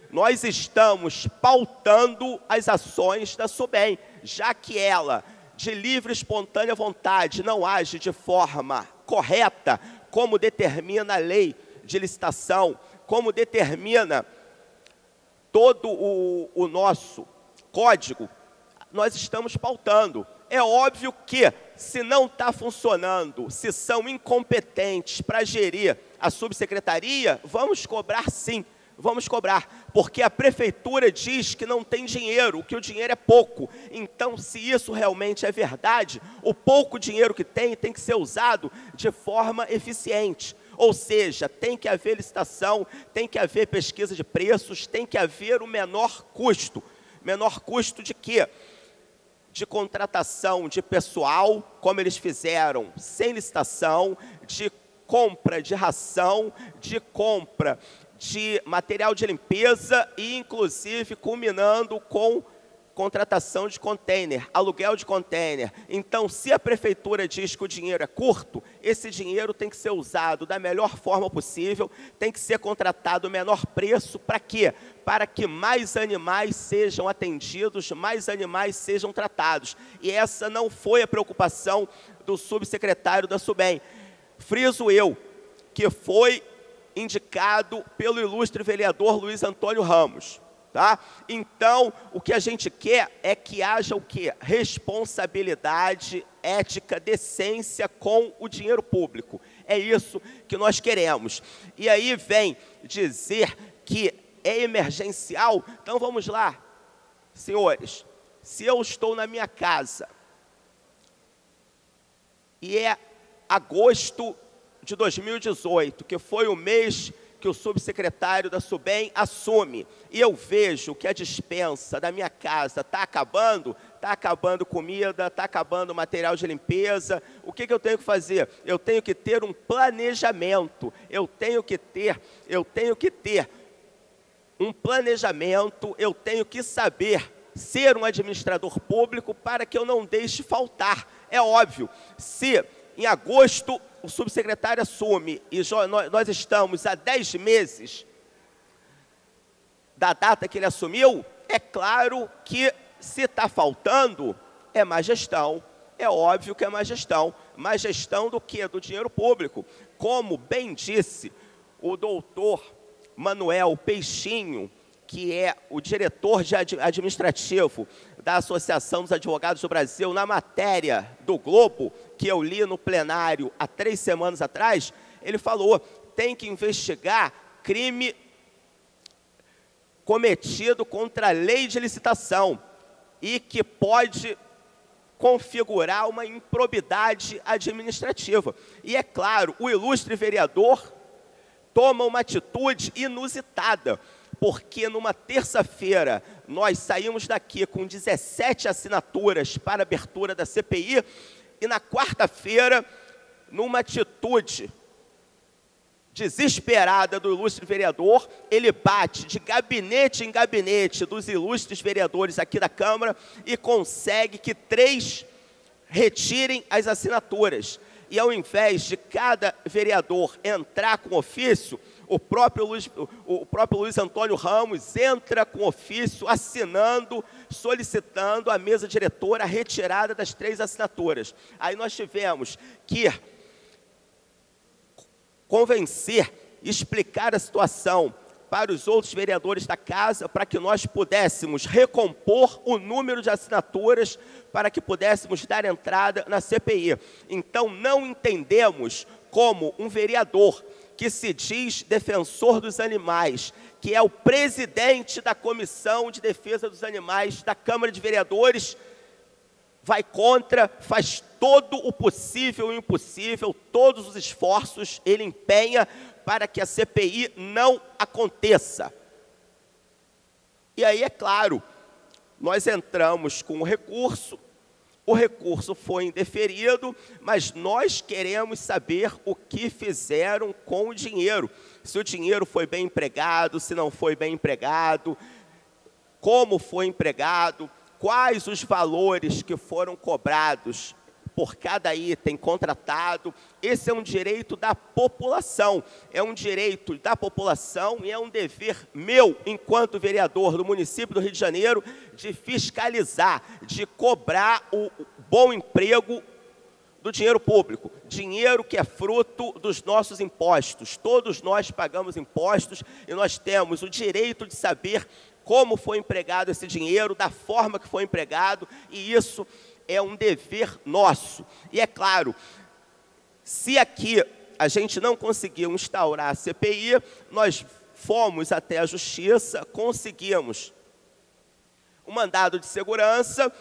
E: nós estamos pautando as ações da SUBEM, já que ela, de livre e espontânea vontade, não age de forma correta, como determina a lei de licitação, como determina todo o nosso código, nós estamos pautando. É óbvio que, se não está funcionando, se são incompetentes para gerir a subsecretaria, vamos cobrar sim, vamos cobrar, porque a prefeitura diz que não tem dinheiro, que o dinheiro é pouco. Então, se isso realmente é verdade, o pouco dinheiro que tem que ser usado de forma eficiente. Ou seja, tem que haver licitação, tem que haver pesquisa de preços, tem que haver o menor custo. Menor custo de quê? De contratação de pessoal, como eles fizeram, sem licitação, de compra de ração, de compra de material de limpeza e, inclusive, culminando com contratação de container, aluguel de container. Então, se a prefeitura diz que o dinheiro é curto, esse dinheiro tem que ser usado da melhor forma possível, tem que ser contratado o menor preço. Para quê? Para que mais animais sejam atendidos, mais animais sejam tratados. E essa não foi a preocupação do subsecretário da SUBEM. Friso eu, que foi indicado pelo ilustre vereador Luiz Antônio Ramos. Tá? Então, o que a gente quer é que haja o quê? Responsabilidade, ética, decência com o dinheiro público. É isso que nós queremos. E aí vem dizer que é emergencial. Então, vamos lá, senhores. Se eu estou na minha casa e é agosto de 2018, que foi o mês que o subsecretário da SUBEM assume, e eu vejo que a dispensa da minha casa está acabando comida, está acabando material de limpeza, o que eu tenho que fazer? Eu tenho que ter um planejamento, eu tenho que ter um planejamento, eu tenho que saber ser um administrador público para que eu não deixe faltar. É óbvio, se em agosto o subsecretário assume e nós estamos há 10 meses da data que ele assumiu, é claro que se está faltando, é má gestão. É óbvio que é má gestão. Má gestão do quê? Do dinheiro público. Como bem disse o doutor Manuel Peixinho, que é o diretor administrativo da Associação dos Advogados do Brasil, na matéria do Globo, que eu li no plenário há 3 semanas atrás, ele falou, tem que investigar crime cometido contra a lei de licitação e que pode configurar uma improbidade administrativa. E é claro, o ilustre vereador toma uma atitude inusitada, porque numa terça-feira nós saímos daqui com 17 assinaturas para a abertura da CPI e na quarta-feira, numa atitude desesperada do ilustre vereador, ele bate de gabinete em gabinete dos ilustres vereadores aqui da Câmara e consegue que 3 retirem as assinaturas. e ao invés de cada vereador entrar com ofício, o próprio Luiz Antônio Ramos entra com ofício assinando, solicitando à mesa diretora a retirada das 3 assinaturas. Aí nós tivemos que convencer, explicar a situação para os outros vereadores da casa, para que nós pudéssemos recompor o número de assinaturas, para que pudéssemos dar entrada na CPI. Então, não entendemos como um vereador que se diz defensor dos animais, que é o presidente da Comissão de Defesa dos Animais da Câmara de Vereadores, vai contra, faz todo o possível e o impossível, todos os esforços ele empenha para que a CPI não aconteça. E aí, é claro, nós entramos com o recurso foi indeferido, mas nós queremos saber o que fizeram com o dinheiro. Se o dinheiro foi bem empregado, se não foi bem empregado, como foi empregado, quais os valores que foram cobrados por cada item contratado. Esse é um direito da população, é um direito da população e é um dever meu, enquanto vereador do município do Rio de Janeiro, de fiscalizar, de cobrar o bom emprego do dinheiro público, dinheiro que é fruto dos nossos impostos. Todos nós pagamos impostos e nós temos o direito de saber como foi empregado esse dinheiro, da forma que foi empregado, e isso é um dever nosso. E é claro, se aqui a gente não conseguiu instaurar a CPI, nós fomos até a Justiça, conseguimos um mandado de segurança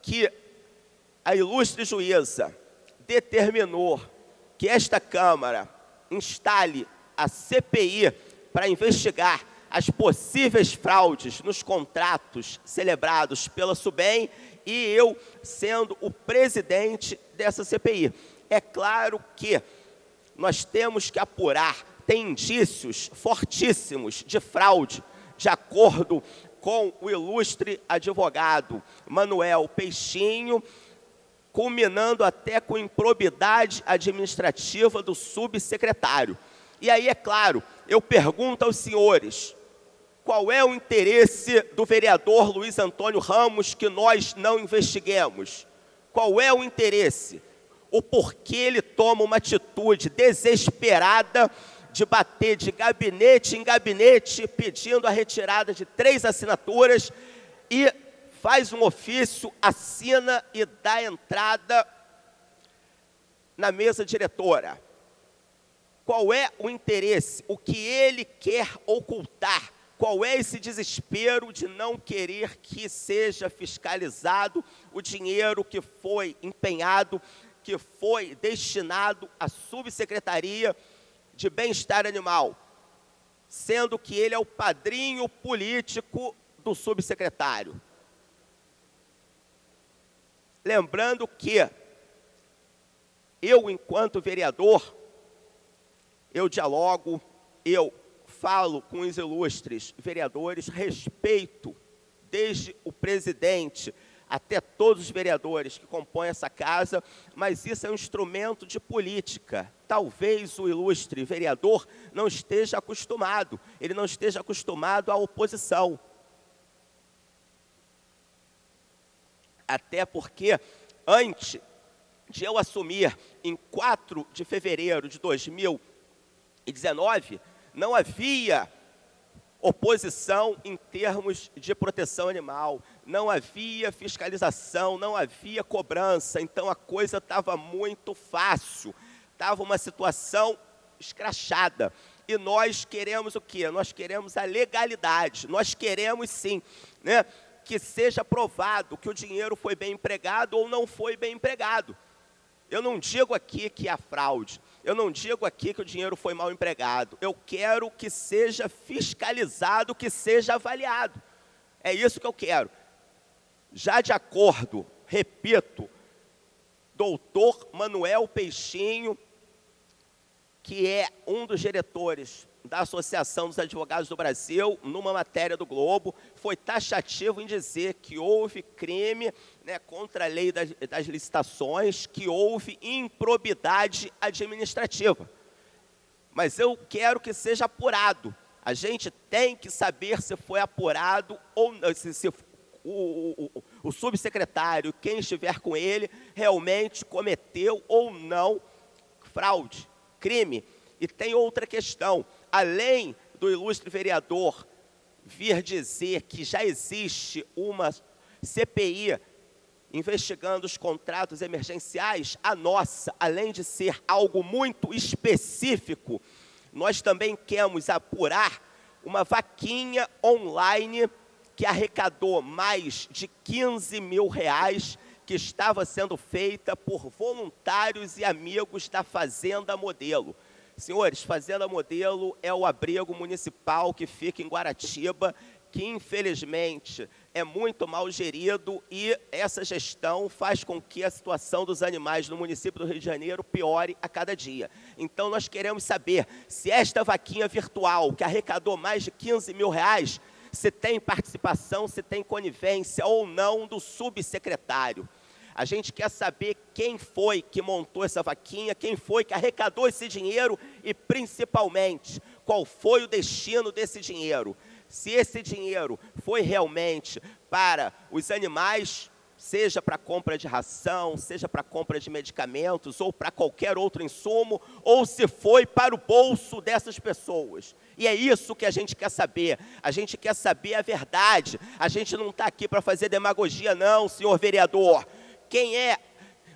E: que a ilustre juíza determinou que esta Câmara instale a CPI para investigar as possíveis fraudes nos contratos celebrados pela SUBEM, e eu sendo o presidente dessa CPI. É claro que nós temos que apurar, tem indícios fortíssimos de fraude, de acordo com o ilustre advogado Manuel Peixinho, culminando até com improbidade administrativa do subsecretário. E aí, é claro, eu pergunto aos senhores, qual é o interesse do vereador Luiz Antônio Ramos que nós não investiguemos? Qual é o interesse? O porquê ele toma uma atitude desesperada de bater de gabinete em gabinete, pedindo a retirada de 3 assinaturas e faz um ofício, assina e dá entrada na mesa diretora? Qual é o interesse? O que ele quer ocultar? Qual é esse desespero de não querer que seja fiscalizado o dinheiro que foi empenhado, que foi destinado à Subsecretaria de Bem-Estar Animal, sendo que ele é o padrinho político do subsecretário? Lembrando que eu, enquanto vereador, eu dialogo, eu falo com os ilustres vereadores, respeito desde o presidente até todos os vereadores que compõem essa casa, mas isso é um instrumento de política. Talvez o ilustre vereador não esteja acostumado, ele não esteja acostumado à oposição. Até porque, antes de eu assumir, em 4 de fevereiro de 2019, não havia oposição em termos de proteção animal, não havia fiscalização, não havia cobrança, então a coisa estava muito fácil, estava uma situação escrachada. E nós queremos o quê? Nós queremos a legalidade, nós queremos sim, né, que seja provado que o dinheiro foi bem empregado ou não foi bem empregado. Eu não digo aqui que há fraude, eu não digo aqui que o dinheiro foi mal empregado, eu quero que seja fiscalizado, que seja avaliado. É isso que eu quero. Já de acordo, repito, doutor Manuel Peixinho, que é um dos diretores da Associação dos Advogados do Brasil, numa matéria do Globo, foi taxativo em dizer que houve crime, né, contra a lei das licitações, que houve improbidade administrativa. Mas eu quero que seja apurado. A gente tem que saber se foi apurado ou não, se o subsecretário, quem estiver com ele, realmente cometeu ou não fraude, crime. E tem outra questão, além do ilustre vereador vir dizer que já existe uma CPI investigando os contratos emergenciais, a nossa, além de ser algo muito específico, nós também queremos apurar uma vaquinha online que arrecadou mais de 15 mil reais, que estava sendo feita por voluntários e amigos da Fazenda Modelo. Senhores, Fazenda Modelo é o abrigo municipal que fica em Guaratiba, que infelizmente é muito mal gerido e essa gestão faz com que a situação dos animais no município do Rio de Janeiro piore a cada dia. Então nós queremos saber se esta vaquinha virtual, que arrecadou mais de 15 mil reais, se tem participação, se tem conivência ou não do subsecretário. A gente quer saber quem foi que montou essa vaquinha, quem foi que arrecadou esse dinheiro e, principalmente, qual foi o destino desse dinheiro. Se esse dinheiro foi realmente para os animais, seja para compra de ração, seja para compra de medicamentos ou para qualquer outro insumo, ou se foi para o bolso dessas pessoas. E é isso que a gente quer saber. A gente quer saber a verdade. A gente não está aqui para fazer demagogia não, senhor vereador. Quem é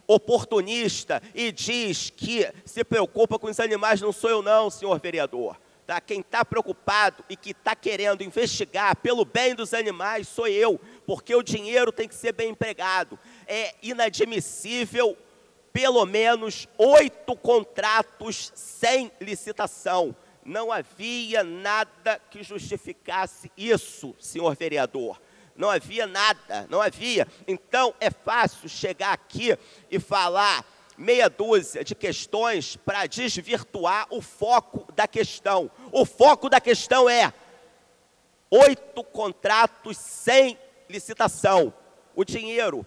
E: oportunista e diz que se preocupa com os animais não sou eu não, senhor vereador. Tá? Quem está preocupado e que está querendo investigar pelo bem dos animais sou eu, porque o dinheiro tem que ser bem empregado. É inadmissível pelo menos 8 contratos sem licitação. Não havia nada que justificasse isso, senhor vereador. Não havia nada, não havia. Então, é fácil chegar aqui e falar meia dúzia de questões para desvirtuar o foco da questão. O foco da questão é 8 contratos sem licitação. O dinheiro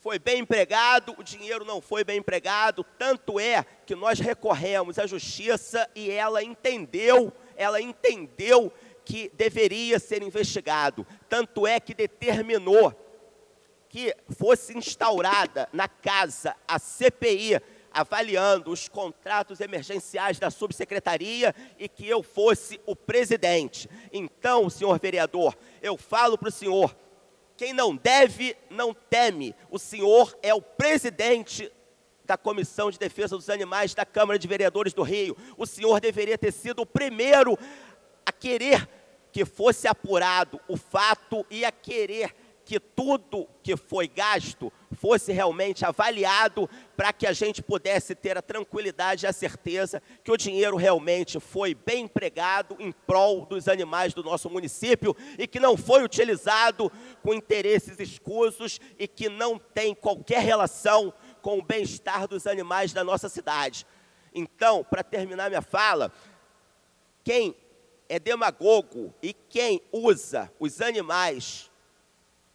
E: foi bem empregado, o dinheiro não foi bem empregado, tanto é que nós recorremos à justiça e ela entendeu que deveria ser investigado. Tanto é que determinou que fosse instaurada na casa a CPI, avaliando os contratos emergenciais da subsecretaria e que eu fosse o presidente. Então, senhor vereador, eu falo para o senhor, quem não deve, não teme. O senhor é o presidente da Comissão de Defesa dos Animais da Câmara de Vereadores do Rio. O senhor deveria ter sido o primeiro a querer que fosse apurado o fato e a querer que tudo que foi gasto fosse realmente avaliado para que a gente pudesse ter a tranquilidade e a certeza que o dinheiro realmente foi bem empregado em prol dos animais do nosso município e que não foi utilizado com interesses escusos e que não tem qualquer relação com o bem-estar dos animais da nossa cidade. Então, para terminar minha fala, quem é demagogo e quem usa os animais,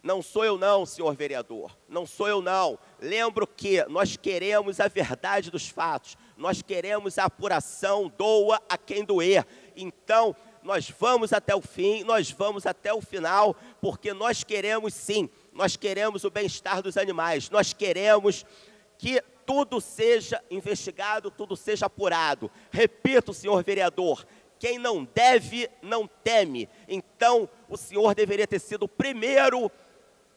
E: não sou eu não, senhor vereador, não sou eu não. Lembro que nós queremos a verdade dos fatos, nós queremos a apuração, doa a quem doer. Então, nós vamos até o fim, nós vamos até o final, porque nós queremos sim, nós queremos o bem-estar dos animais, nós queremos que tudo seja investigado, tudo seja apurado. Repito, senhor vereador, quem não deve, não teme. Então, o senhor deveria ter sido o primeiro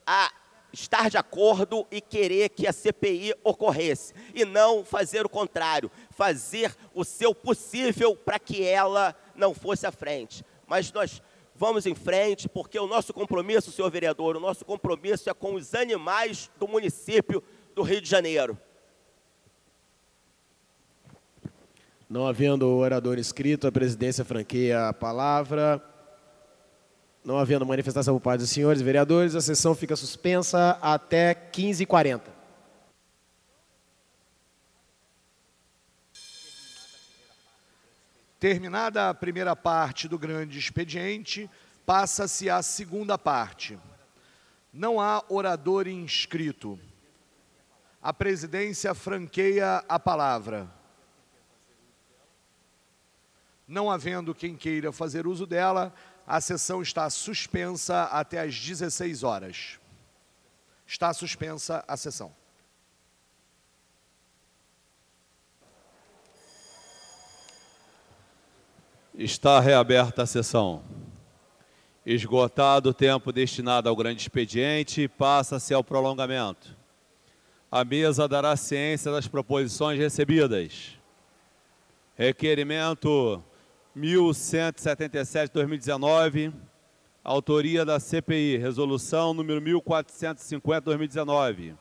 E: a estar de acordo e querer que a CPI ocorresse. E não fazer o contrário, fazer o seu possível para que ela não fosse à frente. Mas nós vamos em frente, porque o nosso compromisso, senhor vereador, o nosso compromisso é com os animais do município do Rio de Janeiro.
B: Não havendo orador inscrito, a presidência franqueia a palavra. Não havendo manifestação por parte dos senhores vereadores, a sessão fica suspensa até 15h40.
F: Terminada a primeira parte do grande expediente, passa-se à segunda parte. Não há orador inscrito. A presidência franqueia a palavra. Não havendo quem queira fazer uso dela, a sessão está suspensa até às 16 horas. Está suspensa a sessão.
G: Está reaberta a sessão. Esgotado o tempo destinado ao grande expediente, passa-se ao prolongamento. A mesa dará ciência das proposições recebidas. Requerimento 1177/2019, autoria da CPI, resolução número 1450/2019.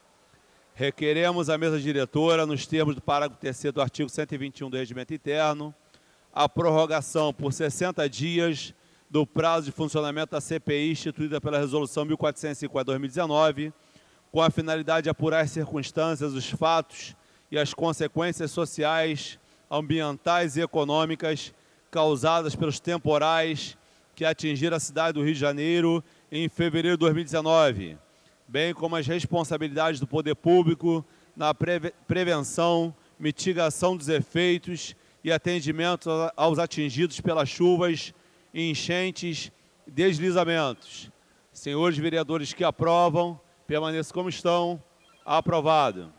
G: Requeremos à mesa diretora, nos termos do parágrafo 3º do artigo 121 do Regimento Interno, a prorrogação por 60 dias do prazo de funcionamento da CPI instituída pela resolução 1450/2019, com a finalidade de apurar as circunstâncias, os fatos e as consequências sociais, ambientais e econômicas causadas pelos temporais que atingiram a cidade do Rio de Janeiro em fevereiro de 2019, bem como as responsabilidades do poder público na prevenção, mitigação dos efeitos e atendimento aos atingidos pelas chuvas, enchentes e deslizamentos. Senhores vereadores que aprovam, permaneçam como estão. Aprovado.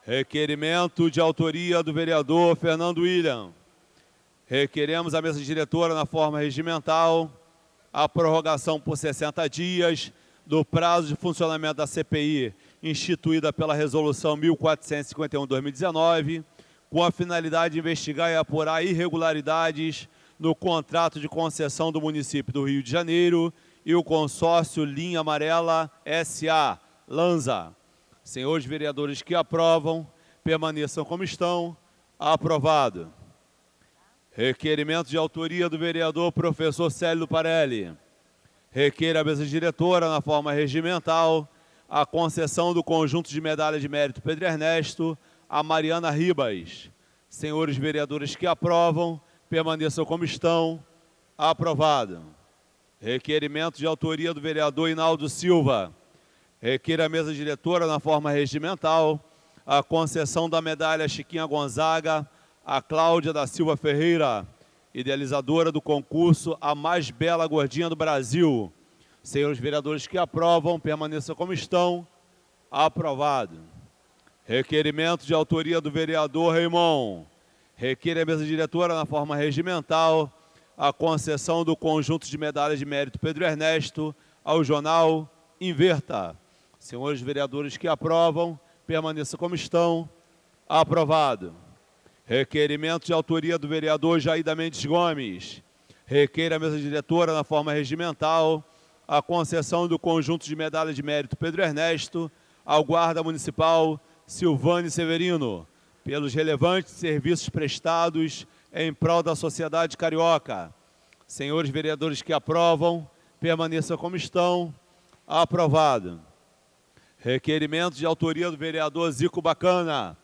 G: Requerimento de autoria do vereador Fernando William. Requeremos à mesa diretora, na forma regimental, a prorrogação por 60 dias do prazo de funcionamento da CPI instituída pela resolução 1451/2019, com a finalidade de investigar e apurar irregularidades no contrato de concessão do município do Rio de Janeiro e o consórcio Linha Amarela S.A., Lanza. Senhores vereadores que aprovam, permaneçam como estão. Aprovado. Requerimento de autoria do vereador professor Célio Parelli. Requer à mesa diretora, na forma regimental, a concessão do conjunto de medalha de mérito Pedro Ernesto a Mariana Ribas. Senhores vereadores que aprovam, permaneçam como estão. Aprovado. Requerimento de autoria do vereador Hinaldo Silva. Requer à mesa diretora, na forma regimental, a concessão da medalha Chiquinha Gonzaga a Cláudia da Silva Ferreira, idealizadora do concurso A Mais Bela Gordinha do Brasil. Senhores vereadores que aprovam, permaneçam como estão. Aprovado. Requerimento de autoria do vereador Raimon. Requer à mesa diretora, na forma regimental, a concessão do conjunto de medalhas de mérito Pedro Ernesto ao jornal Inverta. Senhores vereadores que aprovam, permaneçam como estão. Aprovado. Requerimento de autoria do vereador Jaida Mendes Gomes. Requer à mesa diretora, na forma regimental, a concessão do conjunto de medalhas de mérito Pedro Ernesto ao guarda municipal Silvane Severino, pelos relevantes serviços prestados em prol da sociedade carioca. Senhores vereadores que aprovam, permaneçam como estão. Aprovado. Requerimento de autoria do vereador Zico Bacana.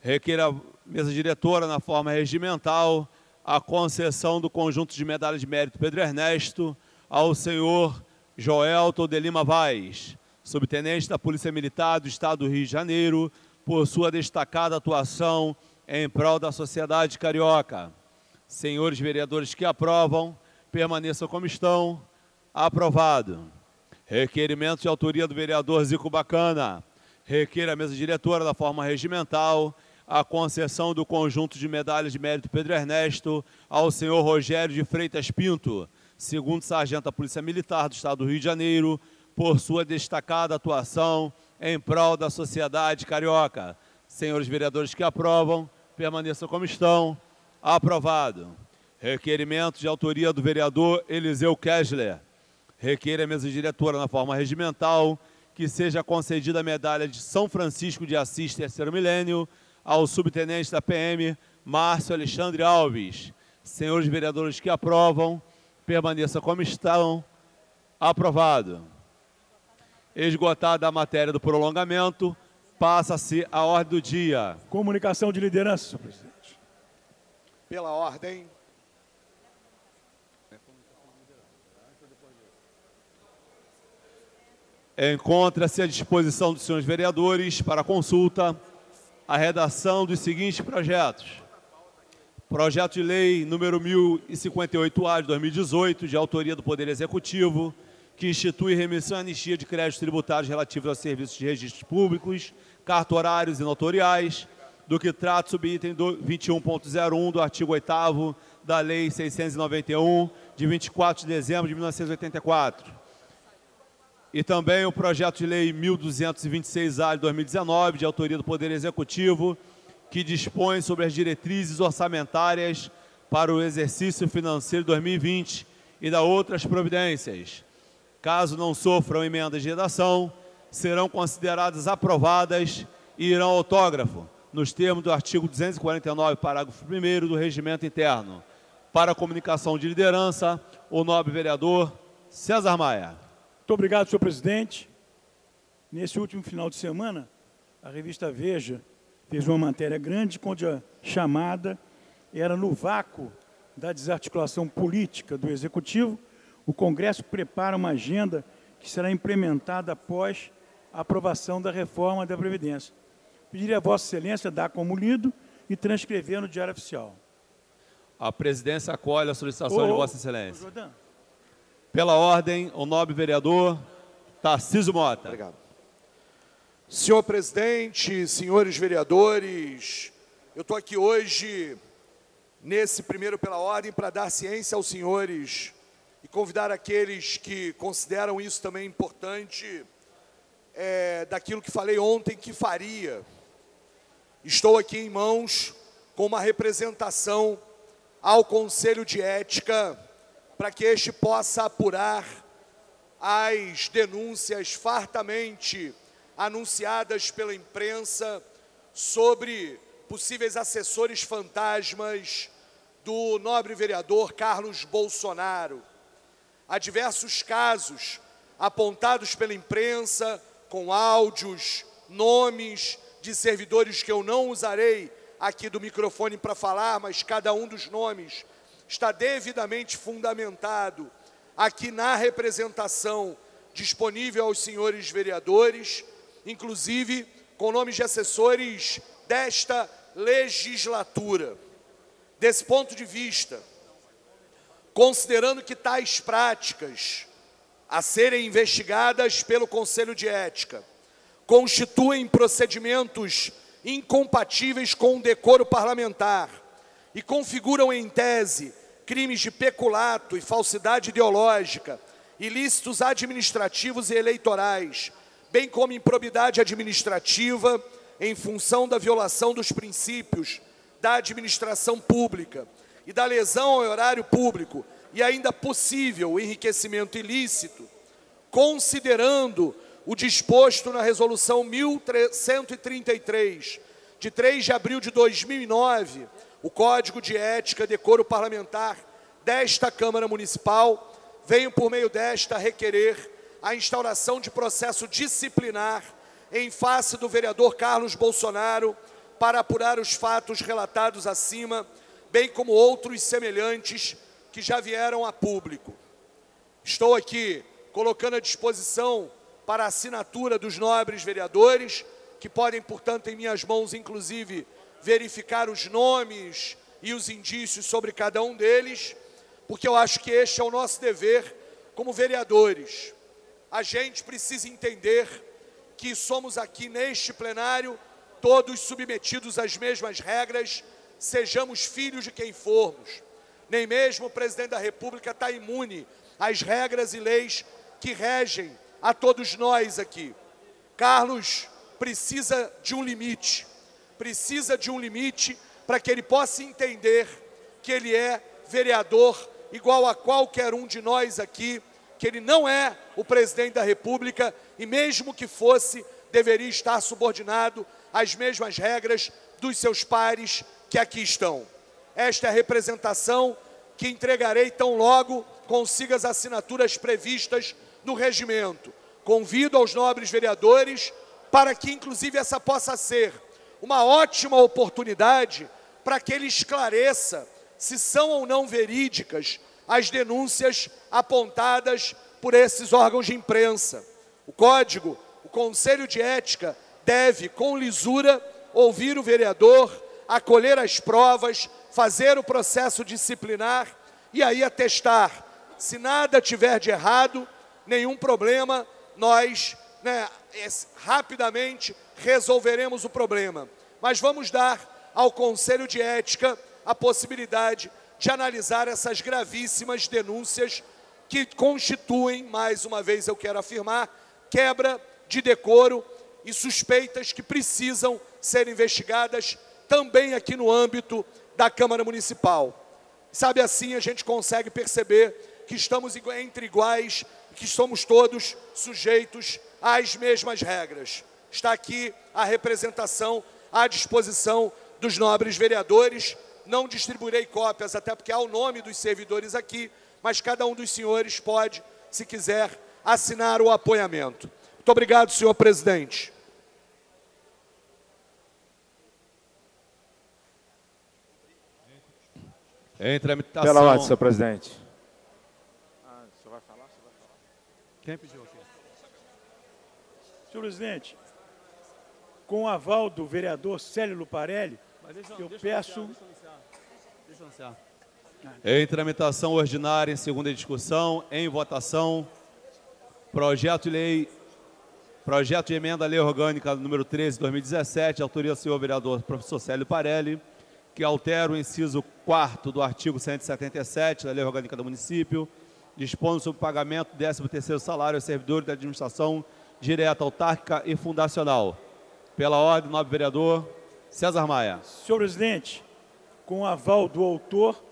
G: Requer à mesa diretora, na forma regimental, a concessão do conjunto de medalhas de mérito Pedro Ernesto ao senhor Joelton de Lima Vaz, subtenente da Polícia Militar do Estado do Rio de Janeiro, por sua destacada atuação em prol da sociedade carioca. Senhores vereadores que aprovam, permaneçam como estão. Aprovado. Requerimento de autoria do vereador Zico Bacana. Requer à mesa diretora, da forma regimental, a concessão do conjunto de medalhas de mérito Pedro Ernesto ao senhor Rogério de Freitas Pinto, segundo sargento da Polícia Militar do Estado do Rio de Janeiro, por sua destacada atuação em prol da sociedade carioca. Senhores vereadores que aprovam, permaneçam como estão. Aprovado. Requerimento de autoria do vereador Eliseu Kessler. Requer à mesa diretora, na forma regimental, que seja concedida a medalha de São Francisco de Assis, terceiro milênio, ao subtenente da PM, Márcio Alexandre Alves. Senhores vereadores que aprovam, permaneçam como estão. Aprovado. Esgotada a matéria do prolongamento, passa-se a ordem do dia.
H: Comunicação de liderança, senhor presidente.
F: Pela ordem.
G: Encontra-se à disposição dos senhores vereadores para consulta a redação dos seguintes projetos. Projeto de lei número 1058-A de 2018, de autoria do Poder Executivo, que institui remissão e anistia de créditos tributários relativos aos serviços de registros públicos, cartorários e notoriais, do que trata o subitem 21.01 do artigo 8º da Lei 691, de 24 de dezembro de 1984. E também o projeto de lei 1226-A de 2019, de autoria do Poder Executivo, que dispõe sobre as diretrizes orçamentárias para o exercício financeiro de 2020 e da outras providências. Caso não sofram emendas de redação, serão consideradas aprovadas e irão ao autógrafo, nos termos do artigo 249, parágrafo 1º do Regimento Interno. Para a comunicação de liderança, o nobre vereador César Maia.
H: Muito obrigado, senhor presidente. Nesse último final de semana, a revista Veja fez uma matéria grande, onde a chamada era no vácuo da desarticulação política do Executivo, o Congresso prepara uma agenda que será implementada após a aprovação da reforma da Previdência. Pediria a Vossa Excelência dar como lido e transcrever no Diário Oficial.
G: A presidência acolhe a solicitação de Vossa Excelência.
H: Jordão.
G: Pela ordem, o nobre vereador Tarcísio Mota.
F: Obrigado. Senhor presidente, senhores vereadores, eu estou aqui hoje, nesse primeiro pela ordem, para dar ciência aos senhores e convidar aqueles que consideram isso também importante, daquilo que falei ontem que faria. Estou aqui em mãos com uma representação ao Conselho de Ética, para que este possa apurar as denúncias fartamente anunciadas pela imprensa sobre possíveis assessores fantasmas do nobre vereador Carlos Bolsonaro. Há diversos casos apontados pela imprensa, com áudios, nomes de servidores que eu não usarei aqui do microfone para falar, mas cada um dos nomes está devidamente fundamentado aqui na representação disponível aos senhores vereadores, inclusive com nomes de assessores desta legislatura. Desse ponto de vista, considerando que tais práticas a serem investigadas pelo Conselho de Ética constituem procedimentos incompatíveis com o decoro parlamentar e configuram em tese crimes de peculato e falsidade ideológica, ilícitos administrativos e eleitorais, bem como improbidade administrativa em função da violação dos princípios da administração pública e da lesão ao erário público e ainda possível o enriquecimento ilícito, considerando o disposto na Resolução 1133, de 3 de abril de 2009, o Código de Ética e Decoro Parlamentar desta Câmara Municipal, venho por meio desta requerer a instauração de processo disciplinar em face do vereador Carlos Bolsonaro para apurar os fatos relatados acima, bem como outros semelhantes que já vieram a público. Estou aqui colocando à disposição para a assinatura dos nobres vereadores, que podem, portanto, em minhas mãos, inclusive, verificar os nomes e os indícios sobre cada um deles, porque eu acho que este é o nosso dever como vereadores. A gente precisa entender que somos aqui neste plenário, todos submetidos às mesmas regras, sejamos filhos de quem formos. Nem mesmo o presidente da República está imune às regras e leis que regem a todos nós aqui. Carlos precisa de um limite para que ele possa entender que ele é vereador igual a qualquer um de nós aqui, que ele não é o presidente da República e mesmo que fosse, deveria estar subordinado às mesmas regras dos seus pares que aqui estão. Esta é a representação que entregarei tão logo consiga as assinaturas previstas no regimento. Convido aos nobres vereadores para que, inclusive, essa possa ser uma ótima oportunidade para que ele esclareça se são ou não verídicas as denúncias apontadas por esses órgãos de imprensa. O Código, o Conselho de Ética deve, com lisura, ouvir o vereador, acolher as provas, fazer o processo disciplinar e aí atestar. Se nada tiver de errado, nenhum problema, nós rapidamente resolveremos o problema. Mas vamos dar ao Conselho de Ética a possibilidade de analisar essas gravíssimas denúncias que constituem, mais uma vez eu quero afirmar, quebra de decoro e suspeitas que precisam ser investigadas também aqui no âmbito da Câmara Municipal. Sabe, assim a gente consegue perceber que estamos entre iguais, que somos todos sujeitos às mesmas regras. Está aqui a representação à disposição dos nobres vereadores. Não distribuirei cópias, até porque há o nome dos servidores aqui, mas cada um dos senhores pode, se quiser, assinar o apoiamento. Muito obrigado, senhor presidente.
G: Em tramitação.
I: Pela ordem, senhor presidente.
G: O senhor vai falar? Quem pediu aqui?
H: Senhor presidente, com o aval do vereador Célio Luparelli, eu peço...
G: Deixa eu anunciar. Em tramitação ordinária, em segunda discussão, em votação, projeto de emenda à Lei Orgânica número 13 de 2017, autoria do senhor vereador professor Célio Luparelli, que altera o inciso 4º do artigo 177 da Lei Orgânica do Município, dispondo sobre o pagamento do 13º salário aos servidores da administração direta, autárquica e fundacional. Pela ordem, nobre vereador César Maia.
H: Senhor presidente, com o aval do autor,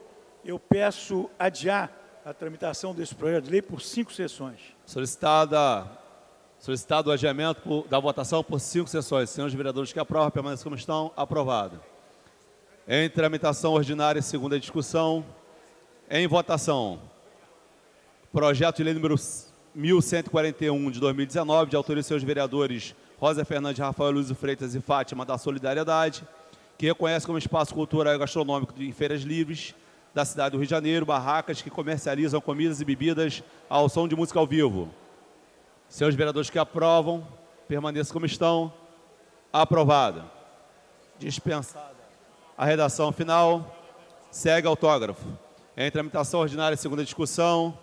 H: eu peço adiar a tramitação desse projeto de lei por 5 sessões.
G: Solicitado o adiamento da votação por 5 sessões. Senhores vereadores que aprovam, permaneçam como estão. Aprovado. Em tramitação ordinária, segunda discussão. Em votação. Projeto de lei número 1141 de 2019, de autoria dos senhores vereadores Rosa Fernandes, Rafael Luiz Freitas e Fátima da Solidariedade, que reconhece como espaço cultural e gastronômico em feiras livres da cidade do Rio de Janeiro, barracas que comercializam comidas e bebidas ao som de música ao vivo. Senhores vereadores que aprovam, permaneçam como estão. Aprovado. Dispensada a redação final. Segue autógrafo. Em tramitação ordinária, segunda discussão.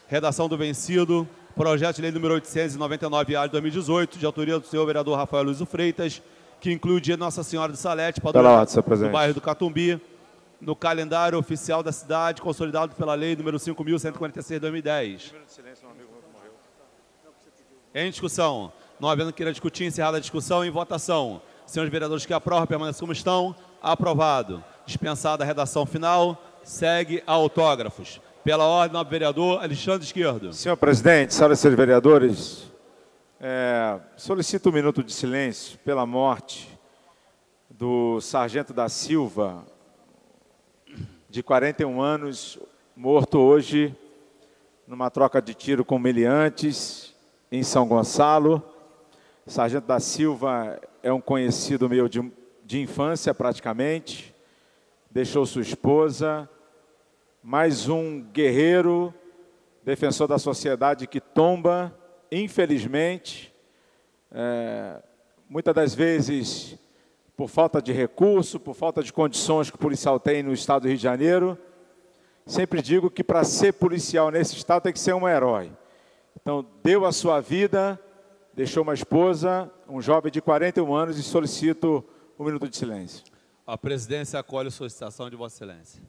G: Redação do vencido. Projeto de lei número 899-A de 2018, de autoria do senhor vereador Rafael Luiz Freitas, que inclui o dia Nossa Senhora de Salete, padroeira do bairro do Catumbi, no calendário oficial da cidade, consolidado pela lei número 5.146 de 2010. Em discussão. Não havendo queira discutir, encerrada a discussão, em votação. Senhores vereadores que aprovam, permaneçam como estão. Aprovado. Dispensada a redação final. Segue a autógrafos. Pela ordem, nobre vereador Alexandre Esquerdo.
I: Senhor presidente, senhoras e senhores vereadores, solicito 1 minuto de silêncio pela morte do sargento da Silva, de 41 anos, morto hoje numa troca de tiro com meliantes em São Gonçalo. Sargento da Silva é um conhecido meu de infância, praticamente. Deixou sua esposa, mais um guerreiro, defensor da sociedade que tomba, infelizmente, muitas das vezes por falta de recurso, por falta de condições que o policial tem no estado do Rio de Janeiro. Sempre digo que para ser policial nesse estado tem que ser um herói. Então, deu a sua vida, deixou uma esposa, um jovem de 41 anos e solicito 1 minuto de silêncio.
G: A presidência acolhe a solicitação de Vossa Excelência.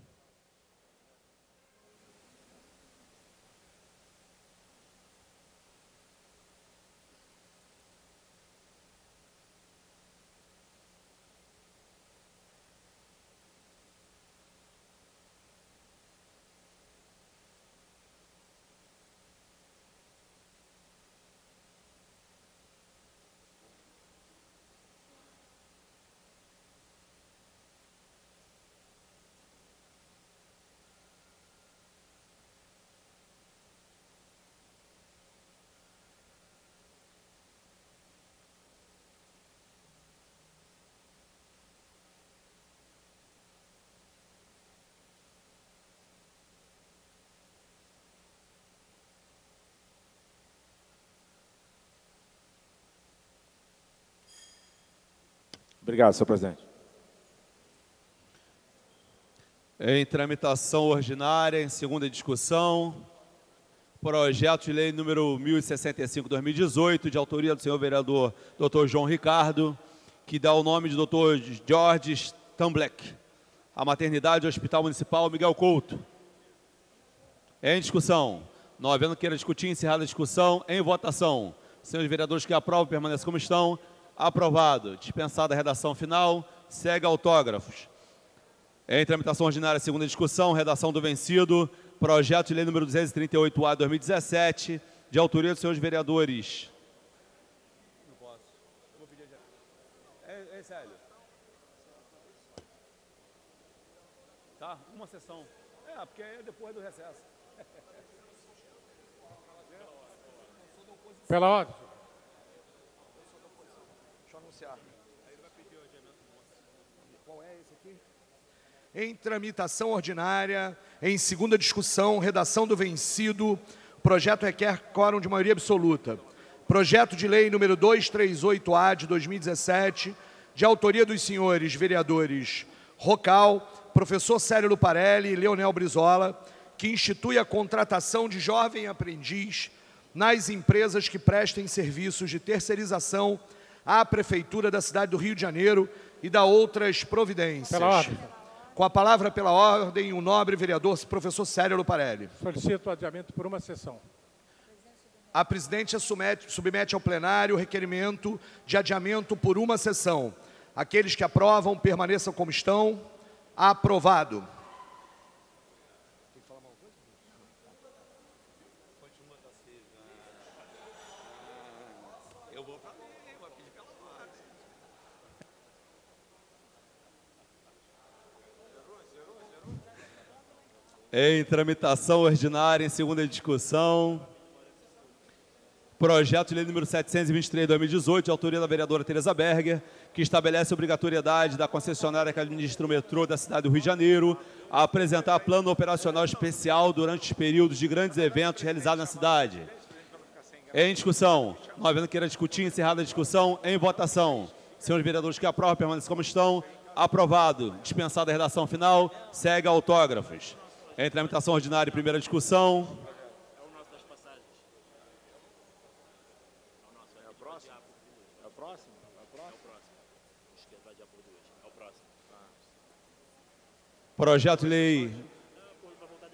I: Obrigado, senhor presidente.
G: Em tramitação ordinária, em segunda discussão, projeto de lei número 1065/2018, de autoria do senhor vereador Dr. João Ricardo, que dá o nome de Dr. George Stambleck, a maternidade do Hospital Municipal Miguel Couto. Em discussão. Não havendo queira discutir, encerrada a discussão, em votação. Senhores vereadores que aprovam, permaneçam como estão. Aprovado. Dispensada a redação final. Segue autógrafos. Em tramitação ordinária, segunda discussão, redação do vencido. Projeto de lei número 238A, 2017, de autoria dos senhores vereadores. Não posso. Eu vou pedir adiante. Célio. Tá? Uma sessão. Porque é depois do recesso.
J: Pela ordem.
F: Deixa eu anunciar. Qual é esse aqui? Em tramitação ordinária, em segunda discussão, redação do vencido, o projeto requer quórum de maioria absoluta. Projeto de lei número 238A de 2017, de autoria dos senhores vereadores Rocal, professor Célio Luparelli e Leonel Brizola, que institui a contratação de jovem aprendiz nas empresas que prestem serviços de terceirização à Prefeitura da cidade do Rio de Janeiro e da outras providências.
J: Pela ordem.
F: Com a palavra pela ordem, o nobre vereador professor Célio Luparelli.
J: Solicito o adiamento por uma sessão.
F: A presidente submete ao plenário o requerimento de adiamento por uma sessão. Aqueles que aprovam, permaneçam como estão. Aprovado.
G: Em tramitação ordinária, em segunda discussão, projeto de lei número 723/2018, de autoria da vereadora Tereza Berger, que estabelece a obrigatoriedade da concessionária que administra o metrô da cidade do Rio de Janeiro a apresentar plano operacional especial durante os períodos de grandes eventos realizados na cidade. Em discussão. Não havendo queira discutir, encerrada a discussão, em votação. Senhores vereadores que aprovam, permaneçam como estão. Aprovado. Dispensada a redação final. Segue autógrafos. Em tramitação ordinária e primeira discussão.
J: É o nosso das passagens. É o nosso. É o próximo? É o próximo? É o próximo. Acho que vai adiar por duas. É o próximo.
G: Projeto de lei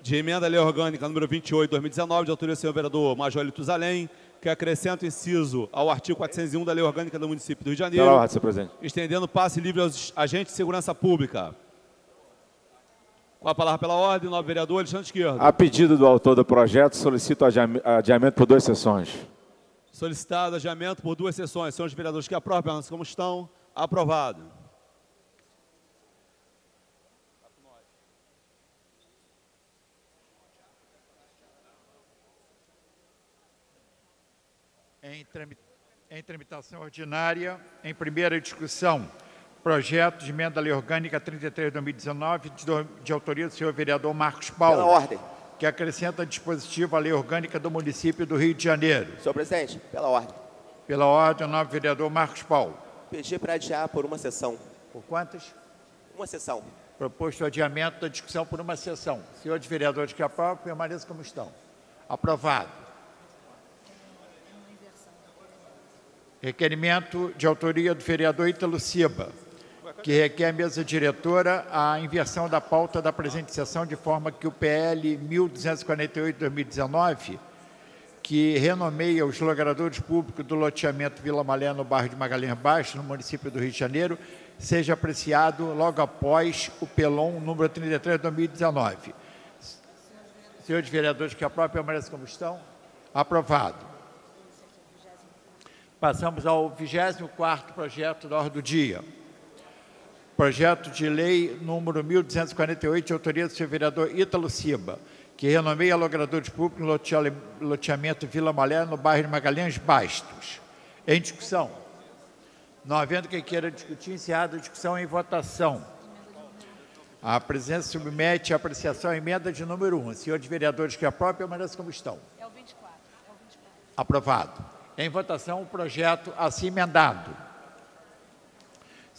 G: de emenda à lei orgânica número 28/2019, de autoria do senhor vereador Major Litusalém, que acrescenta o inciso ao artigo 401 da lei orgânica do município do Rio de Janeiro,
I: Pela ordem, senhor presidente.
G: estendendo passe livre aos agentes de segurança pública. Com a palavra pela ordem, o nobre vereador Alexandre Esquerdo.
I: A pedido do autor do projeto, solicito adiamento por 2 sessões.
G: Solicitado adiamento por 2 sessões. Senhores vereadores que aprovam, permaneçam como estão. Aprovado.
K: Em tramitação ordinária, em primeira discussão, projeto de emenda à lei orgânica 33/2019, de autoria do senhor vereador Marcos Paulo.
E: Pela ordem.
K: Que acrescenta dispositivo à lei orgânica do município do Rio de Janeiro.
E: Senhor presidente, pela ordem.
K: Pela ordem, o nobre vereador Marcos Paulo.
E: Pedir para adiar por uma sessão.
K: Por quantas?
E: Uma sessão.
K: Proposto o adiamento da discussão por uma sessão. Senhores vereadores que aprovam, permaneçam como estão. Aprovado. Requerimento de autoria do vereador Ítalo Ciba, que requer à mesa diretora a inversão da pauta da presente sessão, de forma que o PL 1248/2019, que renomeia os logradores públicos do loteamento Vila Malé, no bairro de Magalhães Baixo, no município do Rio de Janeiro, seja apreciado logo após o PELON número 33/2019. Senhores vereadores que aprovam, permaneçam como estão. Aprovado. Passamos ao 24º projeto da ordem do dia. Projeto de lei número 1248, de autoria do senhor vereador Ítalo Ciba, que renomeia logradores públicos no loteamento Vila Malé, no bairro de Magalhães Bastos. Em discussão. Não havendo quem queira discutir, encerrada a discussão, em votação. A presidência submete à apreciação a emenda de número 1. Senhores vereadores que aprovam, permaneçam como estão.
L: É o 24.
K: Aprovado. Em votação, o projeto assim emendado.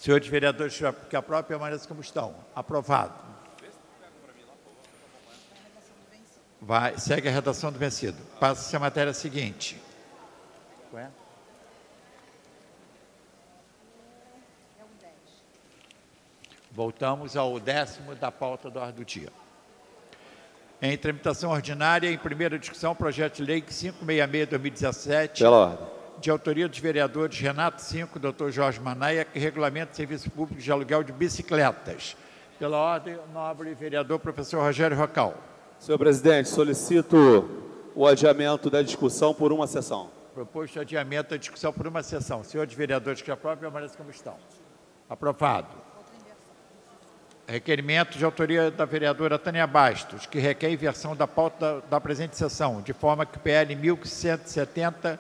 K: Senhores vereadores que aprovam, permaneçam como estão. Aprovado. Segue a redação do vencido. Passa-se a matéria seguinte. Voltamos ao 10º da pauta da ordem do dia. Em tramitação ordinária, em primeira discussão, projeto de lei 566/2017.
G: Pela ordem.
K: De autoria dos vereadores Renato Cinco, Dr. Jorge Manaia, que regulamenta o serviço público de aluguel de bicicletas. Pela ordem, nobre vereador professor Rogério Rocal.
G: Senhor presidente, solicito o adiamento da discussão por uma sessão.
K: Proposto adiamento da discussão por uma sessão. Senhores vereadores que aprovam, permaneçam como estão. Aprovado. Requerimento de autoria da vereadora Tânia Bastos, que requer inversão da pauta da presente sessão, de forma que o PL 1170,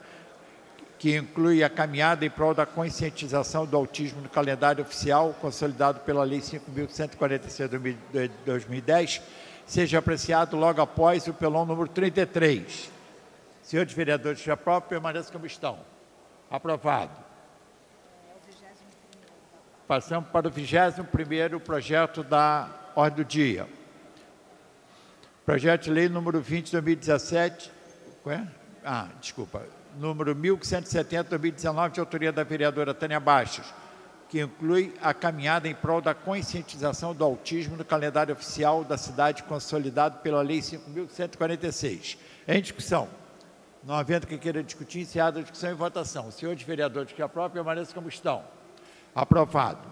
K: que inclui a caminhada em prol da conscientização do autismo no calendário oficial, consolidado pela Lei 5.146 de 2010, seja apreciado logo após o pelão número 33. Senhores vereadores que aprovam, permaneçam como estão. Aprovado. Passamos para o 21º projeto da ordem do dia. Projeto de lei número 20 de 2017, número 1170/2019, de autoria da vereadora Tânia Bastos, que inclui a caminhada em prol da conscientização do autismo no calendário oficial da cidade, consolidado pela Lei 5.146. Em discussão. Não havendo quem queira discutir, encerrada a discussão e votação. Senhores vereadores que aprovam, permaneçam como estão. Aprovado.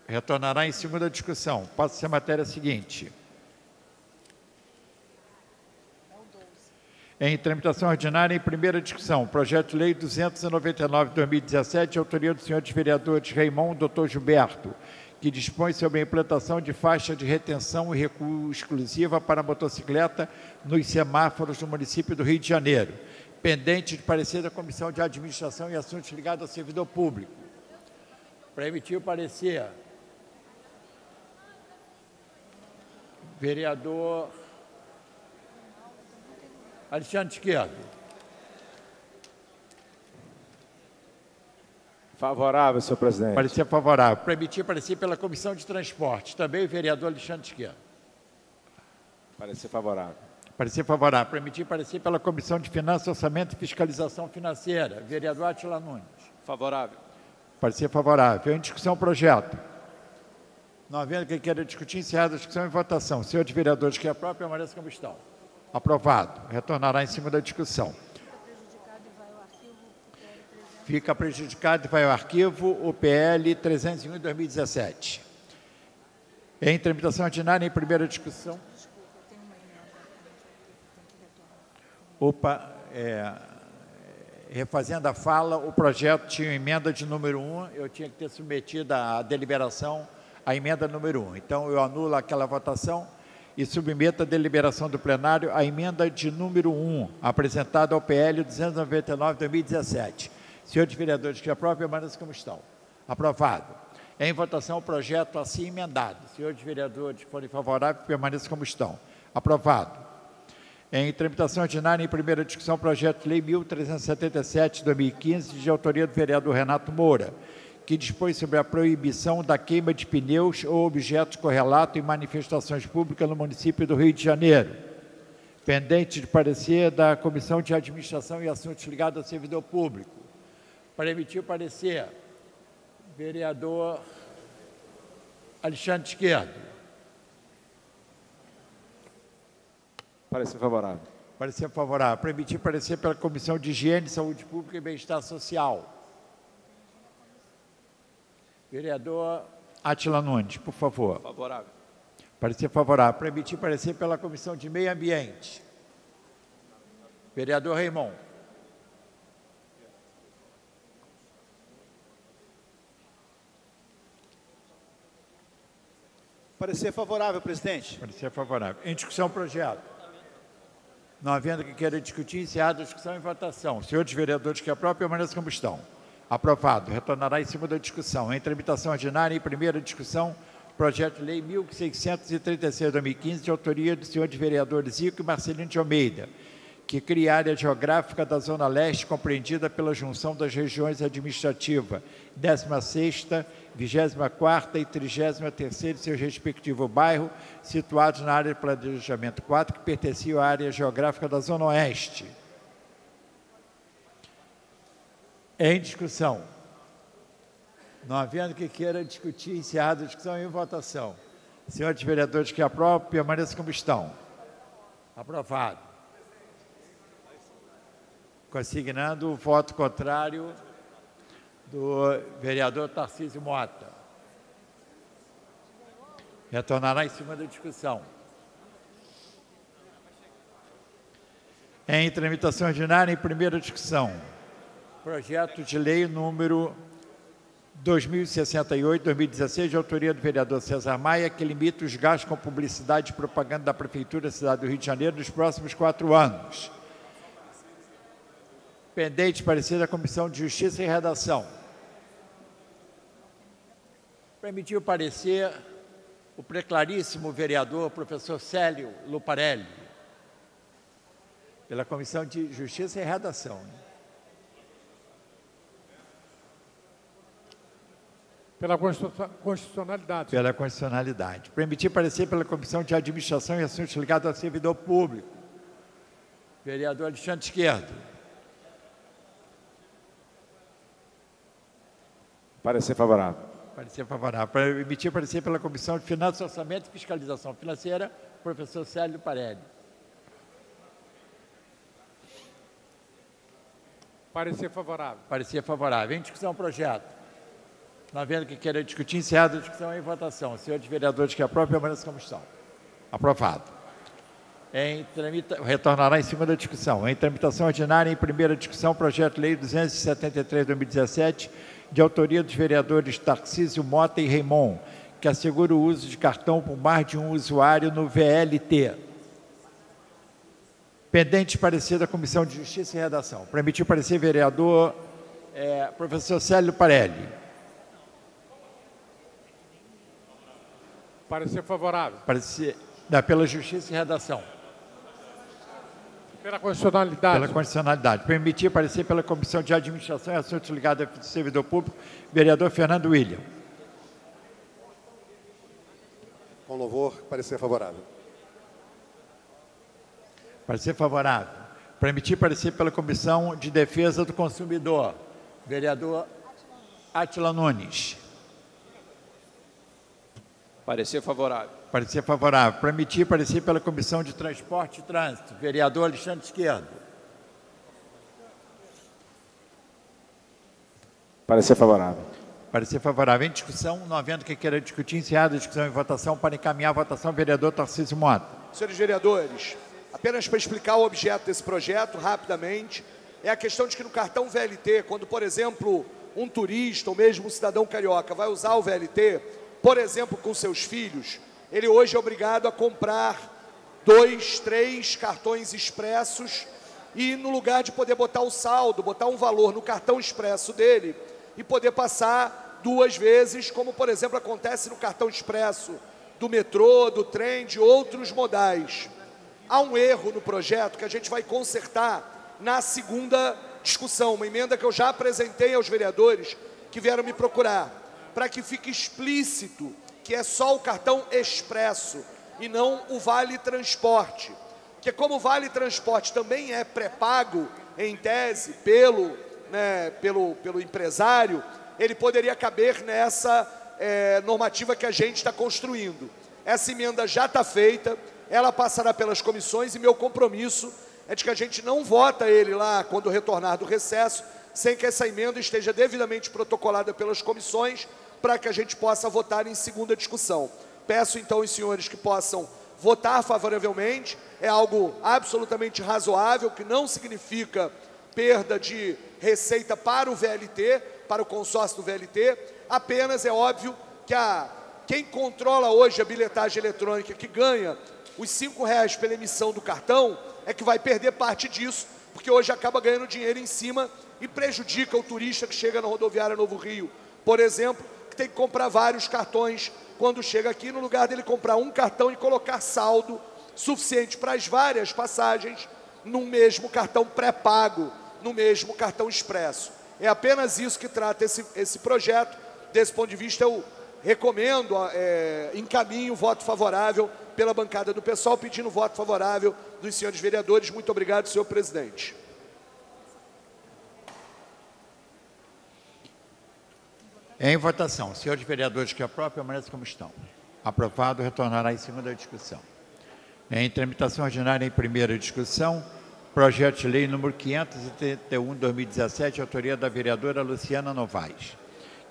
K: Retornará em segunda discussão. Passa-se a matéria seguinte. Em tramitação ordinária, em primeira discussão, projeto de lei 299/2017, de autoria dos senhores vereadores Raimon e Dr. Gilberto, que dispõe sobre a implantação de faixa de retenção e recuo exclusiva para motocicleta nos semáforos do município do Rio de Janeiro, pendente de parecer da Comissão de Administração e Assuntos ligados ao servidor público. Para emitir o parecer, vereador Alexandre Esquerdo.
I: Favorável, senhor presidente.
K: Parecer favorável. Para emitir parecer pela Comissão de Transportes, também o vereador Alexandre Esquerdo.
I: Parecer favorável.
K: Parecer favorável. Para emitir parecer pela Comissão de Finanças, Orçamento e Fiscalização Financeira, vereador Átila Nunes.
G: Favorável.
K: Parecer favorável. Em discussão o projeto. Não havendo quem queira discutir, encerrada a discussão e votação. Senhores vereadores que aprovam, permaneçam como estão. Aprovado. Retornará em cima da discussão. Fica prejudicado e vai ao arquivo o PL 301 de 2017. Em tramitação ordinária, em primeira discussão. Refazendo a fala, o projeto tinha emenda de número 1, eu tinha que ter submetido à deliberação a emenda número 1. Então, eu anulo aquela votação e submeto à deliberação do plenário a emenda de número 1, apresentada ao PL 299 de 2017. Senhores vereadores que aprovam, permaneçam como estão. Aprovado. Em votação, o projeto assim emendado. Senhores vereadores que forem favoráveis, permaneçam como estão. Aprovado. Em tramitação ordinária, em primeira discussão, projeto de lei 1377 de 2015, de autoria do vereador Renato Moura, que dispõe sobre a proibição da queima de pneus ou objetos correlatos em manifestações públicas no município do Rio de Janeiro, pendente de parecer da Comissão de Administração e Assuntos ligados ao servidor público. Para emitir o parecer, vereador Alexandre Esquerdo.
I: Parecer favorável.
K: Parecer favorável. Para emitir parecer pela Comissão de Higiene, Saúde Pública e Bem-Estar Social. Vereador Átila Nunes, por favor.
G: Favorável.
K: Parecer favorável. Para emitir parecer pela Comissão de Meio Ambiente. Vereador Raimon.
L: Parecer favorável, presidente.
K: Parecer favorável. Em discussão, projeto. Não havendo que queira discutir, encerrada a discussão e votação. Senhores vereadores que aprovam, permaneçam como estão. Aprovado. Retornará em cima da discussão. Em tramitação ordinária, em primeira discussão, projeto de lei 1636 de 2015, de autoria dos senhores vereadores Zico e Marcelino de Almeida, que cria a área geográfica da Zona Leste, compreendida pela junção das regiões administrativas 16ª, 24ª e 33ª de seu respectivo bairro, situados na área de planejamento 4, que pertenciam à área geográfica da Zona Oeste. Em discussão. Não havendo que queira discutir, encerrada a discussão, em votação. Senhores vereadores que aprovam, permaneçam como estão. Aprovado. Consignando o voto contrário do vereador Tarcísio Mota. Retornará em cima da discussão. Em tramitação ordinária, em primeira discussão, projeto de lei número 2068-2016, de autoria do vereador César Maia, que limita os gastos com publicidade e propaganda da Prefeitura da cidade do Rio de Janeiro nos próximos 4 anos. Pendente parecer da Comissão de Justiça e Redação. Permitiu parecer o preclaríssimo vereador professor Célio Luparelli, pela Comissão de Justiça e Redação.
M: Pela constitucionalidade.
K: Pela constitucionalidade. Permitir parecer pela Comissão de Administração e Assuntos Ligados ao Servidor Público. Vereador Alexandre Esquerdo.
I: Parecer favorável.
K: Parecer favorável. Para emitir parecer pela Comissão de Finanças, Orçamento e Fiscalização Financeira, professor Célio Parelli.
M: Parecer favorável.
K: Parecer favorável. Em discussão, projeto. Não havendo que queira discutir, encerrada a discussão em votação. Senhores vereadores que aprovam, permaneçam como estão. Aprovado. Retornará em cima da discussão. Em tramitação ordinária, em primeira discussão, projeto de lei 273/2017, de autoria dos vereadores Tarcísio Mota e Raimon, que assegura o uso de cartão por mais de um usuário no VLT. Pendente parecer da Comissão de Justiça e Redação. Para emitir parecer, vereador professor Célio Parelli.
M: Parecer favorável.
K: Pela Justiça e Redação.
M: Pela constitucionalidade.
K: Pela constitucionalidade. Permitir parecer pela Comissão de Administração e Assuntos Ligados ao Servidor Público, vereador Fernando William.
A: Com louvor, parecer favorável.
K: Parecer favorável. Permitir parecer pela Comissão de Defesa do Consumidor, vereador Átila Nunes.
J: Parecer favorável.
K: Parecer favorável. Permitir parecer pela Comissão de Transporte e Trânsito, vereador Alexandre Esquerdo.
I: Parecer favorável.
K: Parecer favorável. Em discussão, não havendo que queira discutir, encerrada a discussão em votação, para encaminhar a votação, vereador Tarcísio Mota.
F: Senhores vereadores, apenas para explicar o objeto desse projeto, rapidamente, é a questão de que no cartão VLT, quando, por exemplo, um turista ou mesmo um cidadão carioca vai usar o VLT, por exemplo, com seus filhos, ele hoje é obrigado a comprar 2, 3 cartões expressos e no lugar de poder botar o saldo, botar um valor no cartão expresso dele e poder passar 2 vezes, como, por exemplo, acontece no cartão expresso do metrô, do trem, de outros modais. Há um erro no projeto que a gente vai consertar na segunda discussão, uma emenda que eu já apresentei aos vereadores que vieram me procurar, para que fique explícito que é só o cartão expresso e não o Vale Transporte. Porque como o Vale Transporte também é pré-pago, em tese, pelo empresário, ele poderia caber nessa normativa que a gente está construindo. Essa emenda já está feita, ela passará pelas comissões e meu compromisso é de que a gente não vota ele lá quando retornar do recesso, sem que essa emenda esteja devidamente protocolada pelas comissões, para que a gente possa votar em segunda discussão. Peço então aos senhores que possam votar favoravelmente, é algo absolutamente razoável, que não significa perda de receita para o VLT, para o consórcio do VLT, apenas é óbvio que quem controla hoje a bilhetagem eletrônica, que ganha os R$5 pela emissão do cartão, é que vai perder parte disso, porque hoje acaba ganhando dinheiro em cima e prejudica o turista que chega na rodoviária Novo Rio, por exemplo, que tem que comprar vários cartões quando chega aqui, no lugar dele comprar um cartão e colocar saldo suficiente para as várias passagens, num mesmo cartão pré-pago, no mesmo cartão expresso. É apenas isso que trata esse projeto. Desse ponto de vista, eu recomendo, encaminho o voto favorável pela bancada do PSOL, pedindo voto favorável dos senhores vereadores. Muito obrigado, senhor presidente.
K: Em votação, senhores vereadores que aprovam, permaneçam como estão. Aprovado, retornará em segunda discussão. Em tramitação ordinária em primeira discussão, projeto de lei número 531/2017, autoria da vereadora Luciana Novaes,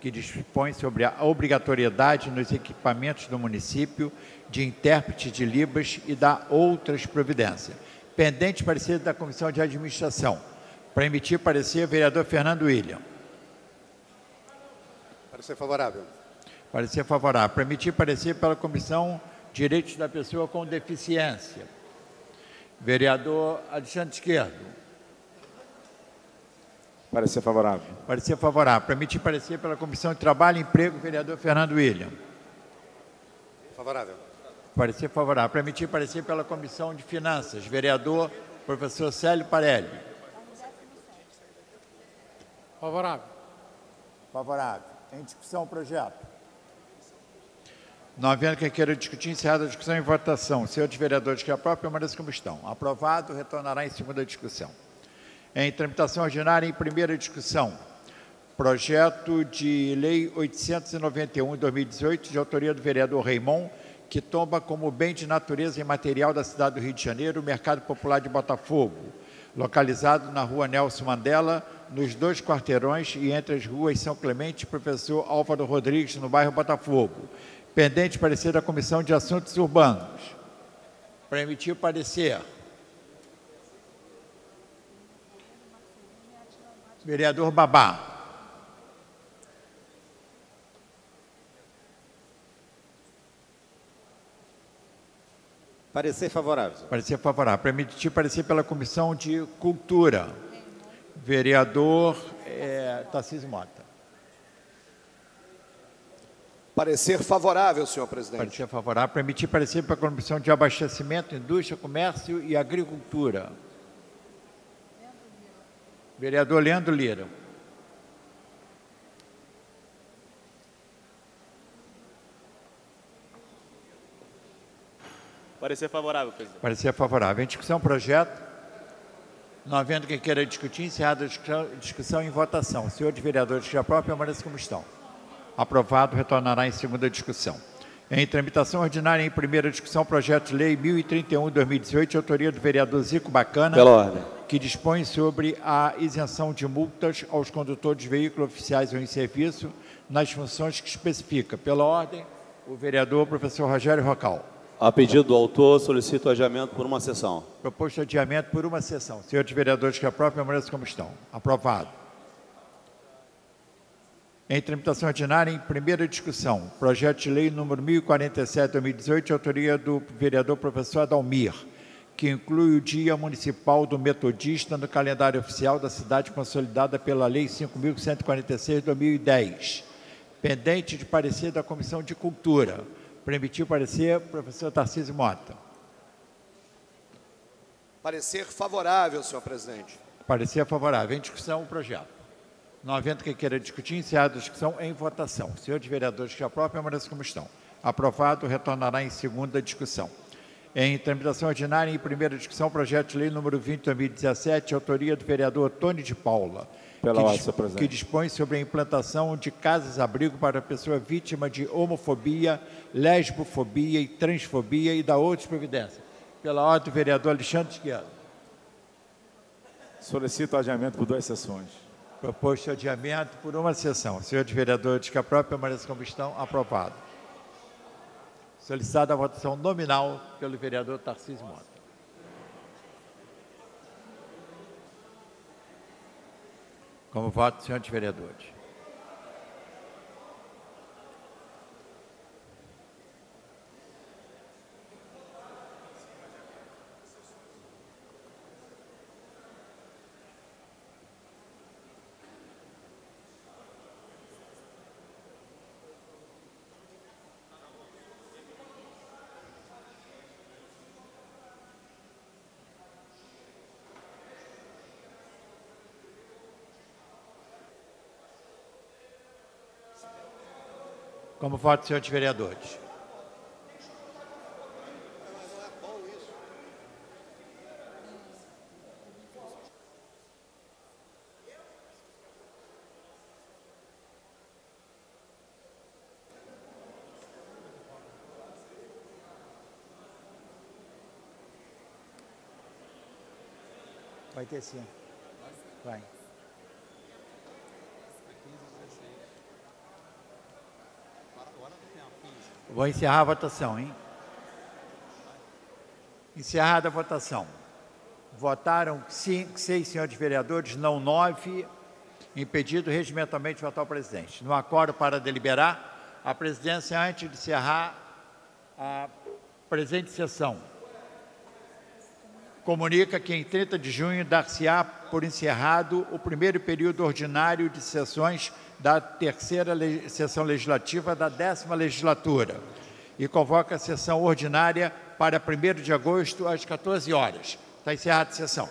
K: que dispõe sobre a obrigatoriedade nos equipamentos do município de intérprete de Libras e da outras providências. Pendente parecer da Comissão de Administração. Para emitir parecer, vereador Fernando William.
A: Parecer favorável.
K: Parecer favorável. Para emitir parecer pela Comissão de Direitos da Pessoa com Deficiência. Vereador Alexandre Esquerdo.
I: Parecer favorável.
K: Parecer favorável. Para emitir parecer pela Comissão de Trabalho e Emprego, vereador Fernando William.
A: Favorável.
K: Parecer favorável. Para emitir parecer pela Comissão de Finanças, vereador professor Célio Parelli.
M: Favorável.
K: Favorável. Em discussão o projeto. Não havendo quem queira discutir, encerrada a discussão em votação. Senhores vereadores que aprovam, permaneçam como estão. Aprovado, retornará em segunda discussão. Em tramitação ordinária, em primeira discussão, projeto de lei 891/2018, de autoria do vereador Raimon, que toma como bem de natureza imaterial da cidade do Rio de Janeiro o Mercado Popular de Botafogo, localizado na rua Nelson Mandela, nos 2 quarteirões e entre as ruas São Clemente e Professor Álvaro Rodrigues, no bairro Botafogo. Pendente parecer da Comissão de Assuntos Urbanos. Para emitir parecer. Vereador Babá.
L: Parecer favorável.
K: Parecer favorável. Para emitir parecer pela Comissão de Cultura. Vereador Tarcísio Mota.
F: Parecer favorável, senhor presidente.
K: Parecer favorável. Para emitir parecer para a Comissão de Abastecimento, Indústria, Comércio e Agricultura. Vereador Leandro Lira.
J: Parecer favorável, presidente.
K: Parecer favorável. Em discussão, projeto. Não havendo quem queira discutir, encerrada a discussão em votação. Senhores vereadores que aprovam, permaneçam como estão. Aprovado, retornará em segunda discussão. Em tramitação ordinária, em primeira discussão, projeto de lei 1031/2018, de autoria do vereador Zico Bacana,
L: Pela ordem.
K: que dispõe sobre a isenção de multas aos condutores de veículos oficiais ou em serviço nas funções que especifica. Pela ordem, o vereador professor Rogério Rocal.
N: A pedido do autor, solicito adiamento por uma sessão.
K: Proposto adiamento por uma sessão. Senhores vereadores que aprovam, permaneçam como estão. Aprovado. Em tramitação ordinária, em primeira discussão, projeto de lei número 1047/2018, de autoria do vereador professor Adalmir, que inclui o Dia Municipal do Metodista no calendário oficial da cidade, consolidada pela Lei 5.146/2010. Pendente de parecer da Comissão de Cultura. Para emitir parecer, professor Tarcísio Mota.
F: Parecer favorável, senhor presidente.
K: Parecer favorável. Em discussão, o projeto. Não havendo quem queira discutir, encerrada a discussão em votação. Senhores vereadores que aprovam, permaneçam como estão. Aprovado, retornará em segunda discussão. Em tramitação ordinária, em primeira discussão, projeto de lei número 20/2017, autoria do vereador Tony de Paula, que dispõe sobre a implantação de casas-abrigo para pessoa vítima de homofobia, lesbofobia e transfobia e da outras providências. Pela ordem do vereador Alexandre Esquerdo.
I: Solicito adiamento por 2 sessões.
K: Proposto adiamento por uma sessão. Senhores vereadores que aprovam, permaneçam como estão. Aprovado. Solicitada a votação nominal pelo vereador Tarcísio Mota. Como voto, senhores vereadores. Como voto, senhores vereadores.
O: Vai ter sim. Vai.
K: Vou encerrar a votação, hein? Encerrada a votação. Votaram 6 senhores vereadores, não 9, impedido regimentalmente de votar o presidente. No acordo para deliberar, a presidência, antes de encerrar a presente sessão, comunica que em 30 de junho dar-se-á por encerrado o primeiro período ordinário de sessões da terceira sessão legislativa da 10ª legislatura e convoca a sessão ordinária para 1º de agosto às 14 horas. Está encerrada a sessão.